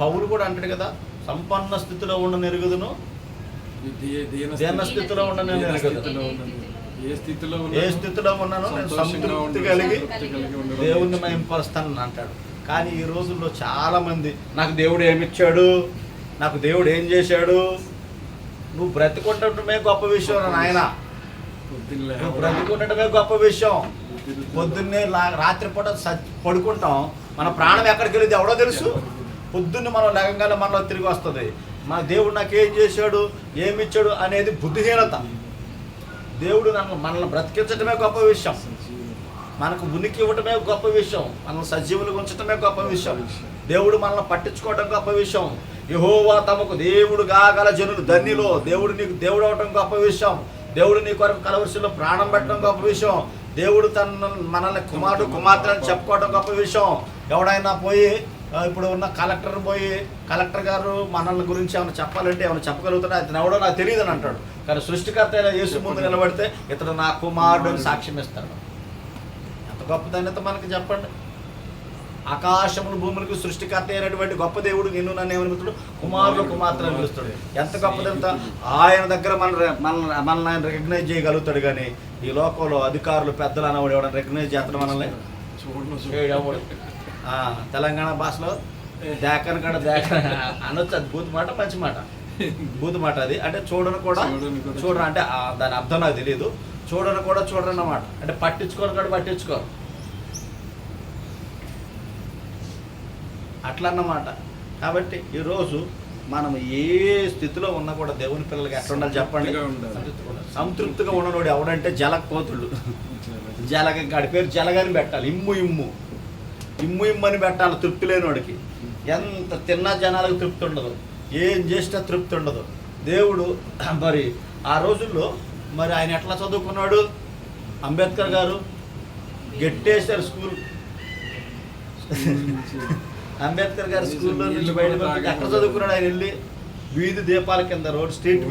పౌలు కూడా అంటాడు కదా, సంపన్న స్థితిలో ఉండని ఎరుగుదును, దీన స్థితిలో ఉండని ఎరుగుదును. ఏ స్థితిలో ఉన్నానో నేను సంతృప్తి కలిగి దేవుణ్ణి మహింపరుస్తానని అంటాడు. కానీ ఈ రోజుల్లో చాలా మంది, నాకు దేవుడు ఏమిచ్చాడు, నాకు దేవుడు ఏం చేశాడు, నువ్వు బ్రతికుండటమే గొప్ప విషయం నాయన. నువ్వు బ్రతికుండటమే గొప్ప విషయం. పొద్దున్నే రాత్రిపూట పడుకుంటాం, మన ప్రాణం ఎక్కడికి వెళ్ళేది ఎవడో తెలుసు. పొద్దున్నే మనం లేకంగానే మనలో తిరిగి వస్తుంది. మన దేవుడు నాకేం చేశాడు, ఏమిచ్చాడు అనేది బుద్ధిహీనత. దేవుడు మనల్ని బ్రతికించడమే గొప్ప విషయం, మనకు ఉనికి ఇవ్వటమే గొప్ప విషయం, మనల్ని సజీవులుగా ఉంచటమే గొప్ప విషయం. దేవుడు మనల్ని పట్టించుకోవడం గొప్ప విషయం. యెహోవా తమకు దేవుడు కాగల జనులు ధన్యులు. దేవుడు నీకు దేవుడు అవటం గొప్ప విషయం. దేవుడు నీ కొరకు కలవరిశిలో ప్రాణం పెట్టడం గొప్ప విషయం. దేవుడు మనల్ని కుమారుడు కుమార్తె అని చెప్పుకోవడం గొప్ప విషయం. ఎవడైనా పోయి ఇప్పుడు ఉన్న కలెక్టర్ గారు మనల్ని గురించి ఏమైనా చెప్పాలంటే ఏమైనా చెప్పగలుగుతాడు, అది ఎవడో నాకు తెలియదు అని అంటాడు. కానీ సృష్టికర్త అయిన యేసు ముందు నిలబడితే ఇతడు నా కుమారుడు అని సాక్ష్యం ఇస్తాడు. ఎంత గొప్ప ధన్యత మనకి చెప్పండి. ఆకాశములు భూములకు సృష్టికర్త అయినటువంటి గొప్ప దేవుడు నిన్ను నన్ను ఏమనిపిస్తాడు? కుమారుడు కుమార్తెను పిలుస్తాడు. ఎంత గొప్పదంత ఆయన దగ్గర మనల్ని ఆయన రికగ్నైజ్ చేయగలుగుతాడు. కానీ ఈ లోకంలో అధికారులు పెద్దలు అనేవాడు ఎవడని రికగ్నైజ్ చేస్తాడు మనల్ని? చూడవడు. తెలంగాణ భాషలో దేకన అనొచ్చు. అది బూత్ మాట, మంచి మాట, బూత్ మాట అది. అంటే చూడరు అంటే దాని అర్థం నాకు తెలియదు. చూడరు అన్నమాట. అంటే పట్టించుకోరు అట్లా అన్నమాట. కాబట్టి ఈరోజు మనం ఏ స్థితిలో ఉన్నా కూడా దేవుని పిల్లలకి ఎట్లా ఉండాలి చెప్పండి? సంతృప్తిగా ఉన్నవాడు ఎవడంటే జలకోతుడు. జలగ గాడి పేరు జలగని పెట్టాలి. ఇమ్ము ఇమ్ము ఇమ్ము ఇమ్మని పెట్టాలి తృప్తి లేనివాడికి. ఎంత తిన్నా జనాలకు తృప్తి ఉండదు, ఏం చేసినా తృప్తి ఉండదు. దేవుడు మరి ఆ రోజుల్లో మరి ఆయన ఎట్లా చదువుకున్నాడు? అంబేద్కర్ గారు గెట్టేశారు స్కూల్. అంబేద్కర్ గారు స్కూల్లో నుంచి బయట ఎక్కడ చదువుకున్నాడు ఆయన? వెళ్ళి వీధి దీపాల కింద, రోడ్ స్ట్రీట్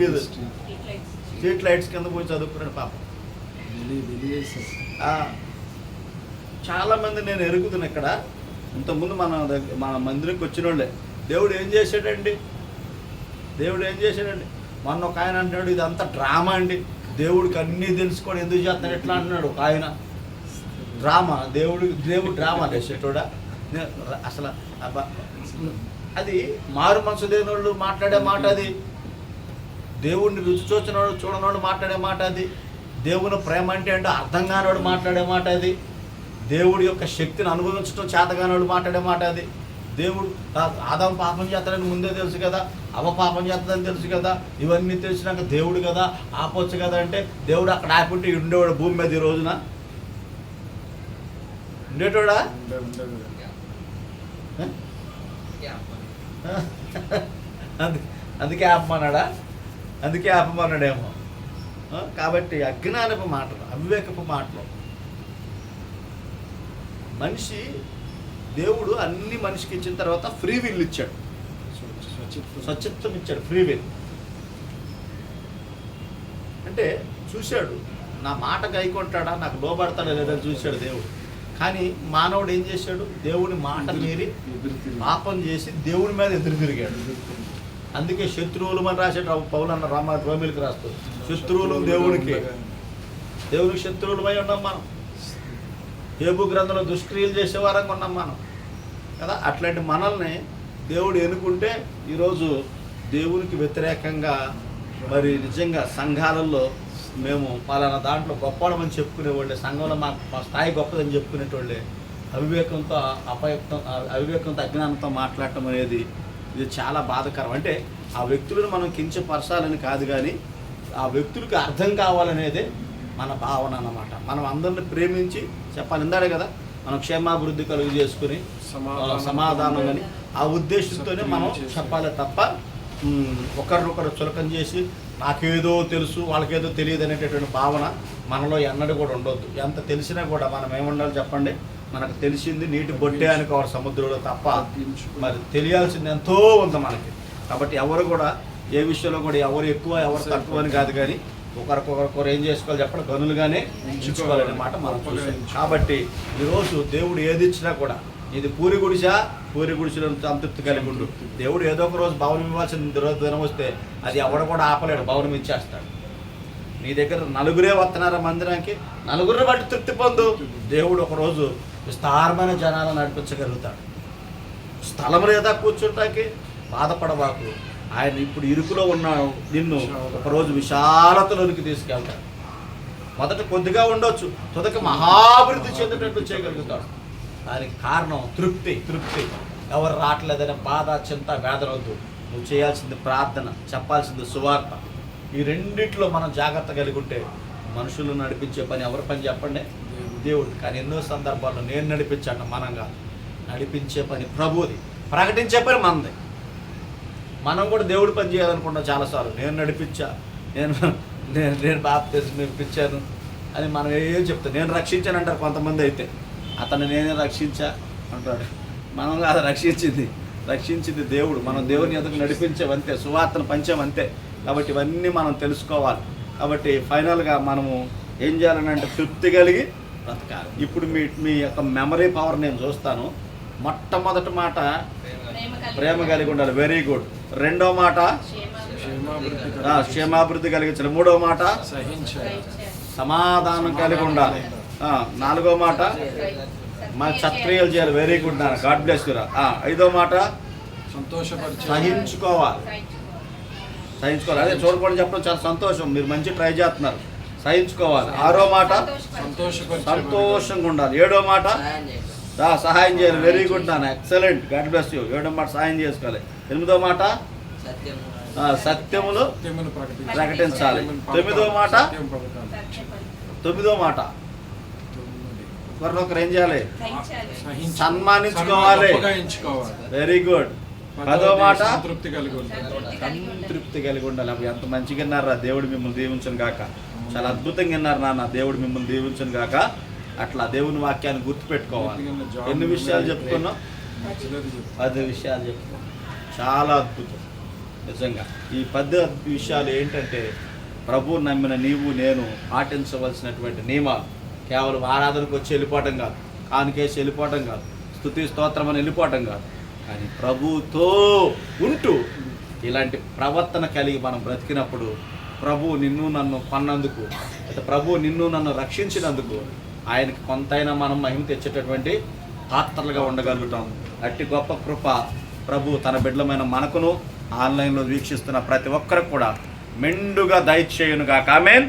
లైట్స్ కింద పోయి చదువుకున్నాడు పాపం. చాలామంది నేను ఎరుగుతున్నా ఇక్కడ. ఇంతకుముందు మన మందిరికి వచ్చిన వాళ్ళే దేవుడు ఏం చేశాడండి? మొన్న ఒక ఆయన అంటున్నాడు ఇదంతా డ్రామా అండి, దేవుడికి అన్నీ తెలుసుకోండి ఎందుకు చేస్తాడు ఎట్లా అంటున్నాడు ఒక ఆయన. డ్రామా, దేవుడు డ్రామా చేసేటోడా? అసలు అది మారు మనసు లేని వాళ్ళు మాట్లాడే మాట అది. దేవుడిని రుచి చూడనోడు మాట్లాడే మాట అది. దేవుని ప్రేమ అంటే అర్థం కానివాడు మాట్లాడే మాట అది. దేవుడి యొక్క శక్తిని అనుభవించడం చేతగానోడు మాట్లాడే మాట అది. దేవుడు ఆదాం పాపం చేస్తాడని ముందే తెలుసు కదా, అవ పాపం చేస్తుందని తెలుసు కదా, ఇవన్నీ తెలిసినాక దేవుడు కదా ఆపొచ్చు కదా అంటే దేవుడు అక్కడ ఆపుంటే ఉండేవాడు భూమి మీద ఈ రోజున? ఉండేటోడా? అందుకే ఆపమన్నాడేమో. కాబట్టి అజ్ఞానపు మాటలు, అవివేకపు మాటలు. మనిషి దేవుడు అన్ని మనిషికి ఇచ్చిన తర్వాత ఫ్రీ విల్ ఇచ్చాడు, స్వచ్ఛత్వం ఇచ్చాడు. ఫ్రీ విల్ అంటే చూశాడు నా మాట గైకొంటాడా, నాకు లోబడతాడా లేదని చూశాడు దేవుడు. కానీ మానవుడు ఏం చేశాడు? దేవుని మాట మీరి పాపం చేసి దేవుడి మీద ఎదురు తిరిగాడు. అందుకే శత్రువులు అని రాసాడు పౌలన్న రోమిలకు రాస్తూ. శత్రువులు దేవునికి శత్రువులమై ఉన్నాం మనం. యోబు గ్రంథంలో దుష్క్రియలు చేసేవారంగా ఉన్నాం మనం కదా. అట్లాంటి మనల్ని దేవుడు ఎన్నుకుంటే ఈరోజు దేవునికి వ్యతిరేకంగా మరి నిజంగా సంఘాలలో మేము పలానా దాంట్లో గొప్పవాళ్ళమని చెప్పుకునేవాళ్ళే, సంఘంలో మా స్థాయి గొప్పదని చెప్పుకునేటోళ్ళే అవివేకంతో అజ్ఞానంతో మాట్లాడటం అనేది ఇది చాలా బాధాకరం. అంటే ఆ వ్యక్తులను మనం కించపరచాలని కాదు, కానీ ఆ వ్యక్తులకు అర్థం కావాలనేదే మన భావన అన్నమాట. మనం అందరిని ప్రేమించి చెప్పాలి. ఇందాడే కదా మనం క్షేమాభివృద్ధి కలుగు చేసుకుని సమాధానం అని ఆ ఉద్దేశంతోనే మనం చెప్పాలి తప్ప ఒకరినొకరు చులకం చేసి నాకేదో తెలుసు వాళ్ళకేదో తెలియదు అనేటటువంటి భావన మనలో ఎన్నడూ కూడా ఉండొద్దు. ఎంత తెలిసినా కూడా మనం ఏముండాలి చెప్పండి? మనకు తెలిసింది నీటి బొట్టే అనుకోవాలి సముద్రంలో తప్ప మరి తెలియాల్సింది ఎంతో ఉంది మనకి. కాబట్టి ఎవరు కూడా ఏ విషయంలో కూడా ఎవరు ఎక్కువ ఎవరు తక్కువ అని కాదు, కానీ ఒకరికొకరు ఏం చేసుకోవాలి చెప్పండి? గనులుగానే ఎంచుకోవాలనే మాట మనం చూసాం. కాబట్టి ఈరోజు దేవుడు ఏది ఇచ్చినా కూడా ఇది పూరి గుడిసెలో సంతృప్తి కలిగి ఉండు. దేవుడు ఏదో ఒక రోజు భవనం ఇవ్వాల్సిన రోజు దినం వస్తే అది ఎవడు కూడా ఆపలేడు, భవనం ఇచ్చేస్తాడు. నీ దగ్గర నలుగురే వస్తున్నారా మందిరానికి, నలుగురిని బట్టి తృప్తి పొందు. దేవుడు ఒకరోజు విస్తారమైన జనాలను నడిపించగలుగుతాడు. స్థలం లేదా కూర్చుంటానికి బాధపడబాకు. ఆయన ఇప్పుడు ఇరుకులో ఉన్నాడు, నిన్ను ఒకరోజు విశాలతలోనికి తీసుకెళ్తాడు. మొదట కొద్దిగా ఉండొచ్చు, తుదకి మహాభివృద్ధి చెందేటట్టు చేయగలుగుతాడు. దానికి కారణం తృప్తి. ఎవరు రావట్లేదనే బాధ, చింత, వేదనవద్దు. నువ్వు చేయాల్సింది ప్రార్థన, చెప్పాల్సింది సువార్త. ఈ రెండిట్లో మనం జాగ్రత్త కలిగి ఉంటే మనుషులు నడిపించే పని ఎవరి పని చెప్పండి? దేవుడు. కానీ ఎన్నో సందర్భాల్లో నేను నడిపించాను, మనం కాదు. నడిపించే పని ప్రభువుది, ప్రకటించే పని మనది. మనం కూడా దేవుడి పని చేయాలనుకుంటాం చాలాసార్లు. నేను నడిపించా, నేను బాప్తిజం ఇప్పించాను అని మనం ఏం చెప్తాం. నేను రక్షించాను అంటారు కొంతమంది. అయితే అతను నేనే రక్షించా అంటాడు. మనం కాదు రక్షించింది దేవుడు. మనం దేవుని ఎదుగు నడిపించామంతే, సువార్తను పంచామంతే. కాబట్టి ఇవన్నీ మనం తెలుసుకోవాలి. కాబట్టి ఫైనల్గా మనము ఏం చేయాలని అంటే తృప్తి కలిగి బ్రతకాలి. ఇప్పుడు మీ యొక్క మెమరీ పవర్ నేను చూస్తాను. మొట్టమొదటి మాట ప్రేమ కలిగి ఉండాలి, వెరీ గుడ్. రెండో మాట క్షేమాభివృద్ధి కలిగించాలి. మూడో మాట సమాధానం కలిగి ఉండాలి. నాలుగో మాట మన సత్క్రియలు చేయాలి, వెరీ గుడ్ నాన్న, గాడ్ బ్లెస్ యు రా. ఐదో మాట సహించుకోవాలి. అదే చూడకూడదు చెప్పడం చాలా సంతోషం, మీరు మంచి ట్రై చేస్తున్నారు. సహించుకోవాలి. ఆరో మాట సంతోషంగా ఉండాలి. ఏడో మాట సహాయం చేయాలి. వెరీ గుడ్ నాన్న, ఎక్సలెంట్, గాడ్ బ్లెస్ యూ. 7వ మాట సహాయం చేసుకోవాలి. 8వ మాట సత్యములు సత్యమును ప్రకటించాలి. 9వ మాట సత్యం పలకాలి. 9వ మాట ఒకరినొకరు ఏం చేయాలి? సహించు. సన్మానించుకోవాలి. గొప్పగా ఎంచుకోవాలి. Very good. 10వ మాట సంతృప్తి కలిగి ఉండాలి. సంతృప్తి కలిగి ఉండాలి. అప్పుడు ఎంత మంచిగా విన్నారా, దేవుడు మిమ్మల్ని దీవించను గాక. చాలా అద్భుతంగా విన్నారు నాన్న, దేవుడు మిమ్మల్ని దీవించను గాక. అట్లా దేవుని వాక్యాన్ని గుర్తుపెట్టుకోవాలి. ఎన్ని విషయాలు చెప్పుకున్నాం? 10 విషయాలు చెప్పుకున్నాం. చాలా అద్భుతం నిజంగా. ఈ 10 విషయాలు ఏంటంటే ప్రభు నమ్మిన నీవు నేను పాటించవలసినటువంటి నియమాలు. కేవలం ఆరాధనకు వచ్చి వెళ్ళిపోవటం కాదు, కానుకేసి వెళ్ళిపోవటం కాదు, స్తుతి స్తోత్రం అని వెళ్ళిపోవటం కాదు, కానీ ప్రభుతో ఉంటూ ఇలాంటి ప్రవర్తన కలిగి మనం బ్రతికినప్పుడు ప్రభు నిన్ను నన్ను కొన్నందుకు, అయితే ప్రభు నిన్ను నన్ను రక్షించినందుకు ఆయనకి కొంతైనా మనం మహిమ తెచ్చేటటువంటి పాత్రలుగా ఉండగలుగుతాం. అట్టి గొప్ప కృప ప్రభు తన బిడ్డలమైన మనకును ఆన్లైన్లో వీక్షిస్తున్న ప్రతి ఒక్కరికి కూడా మెండుగా దయచేయునుగాక. ఆమేన్.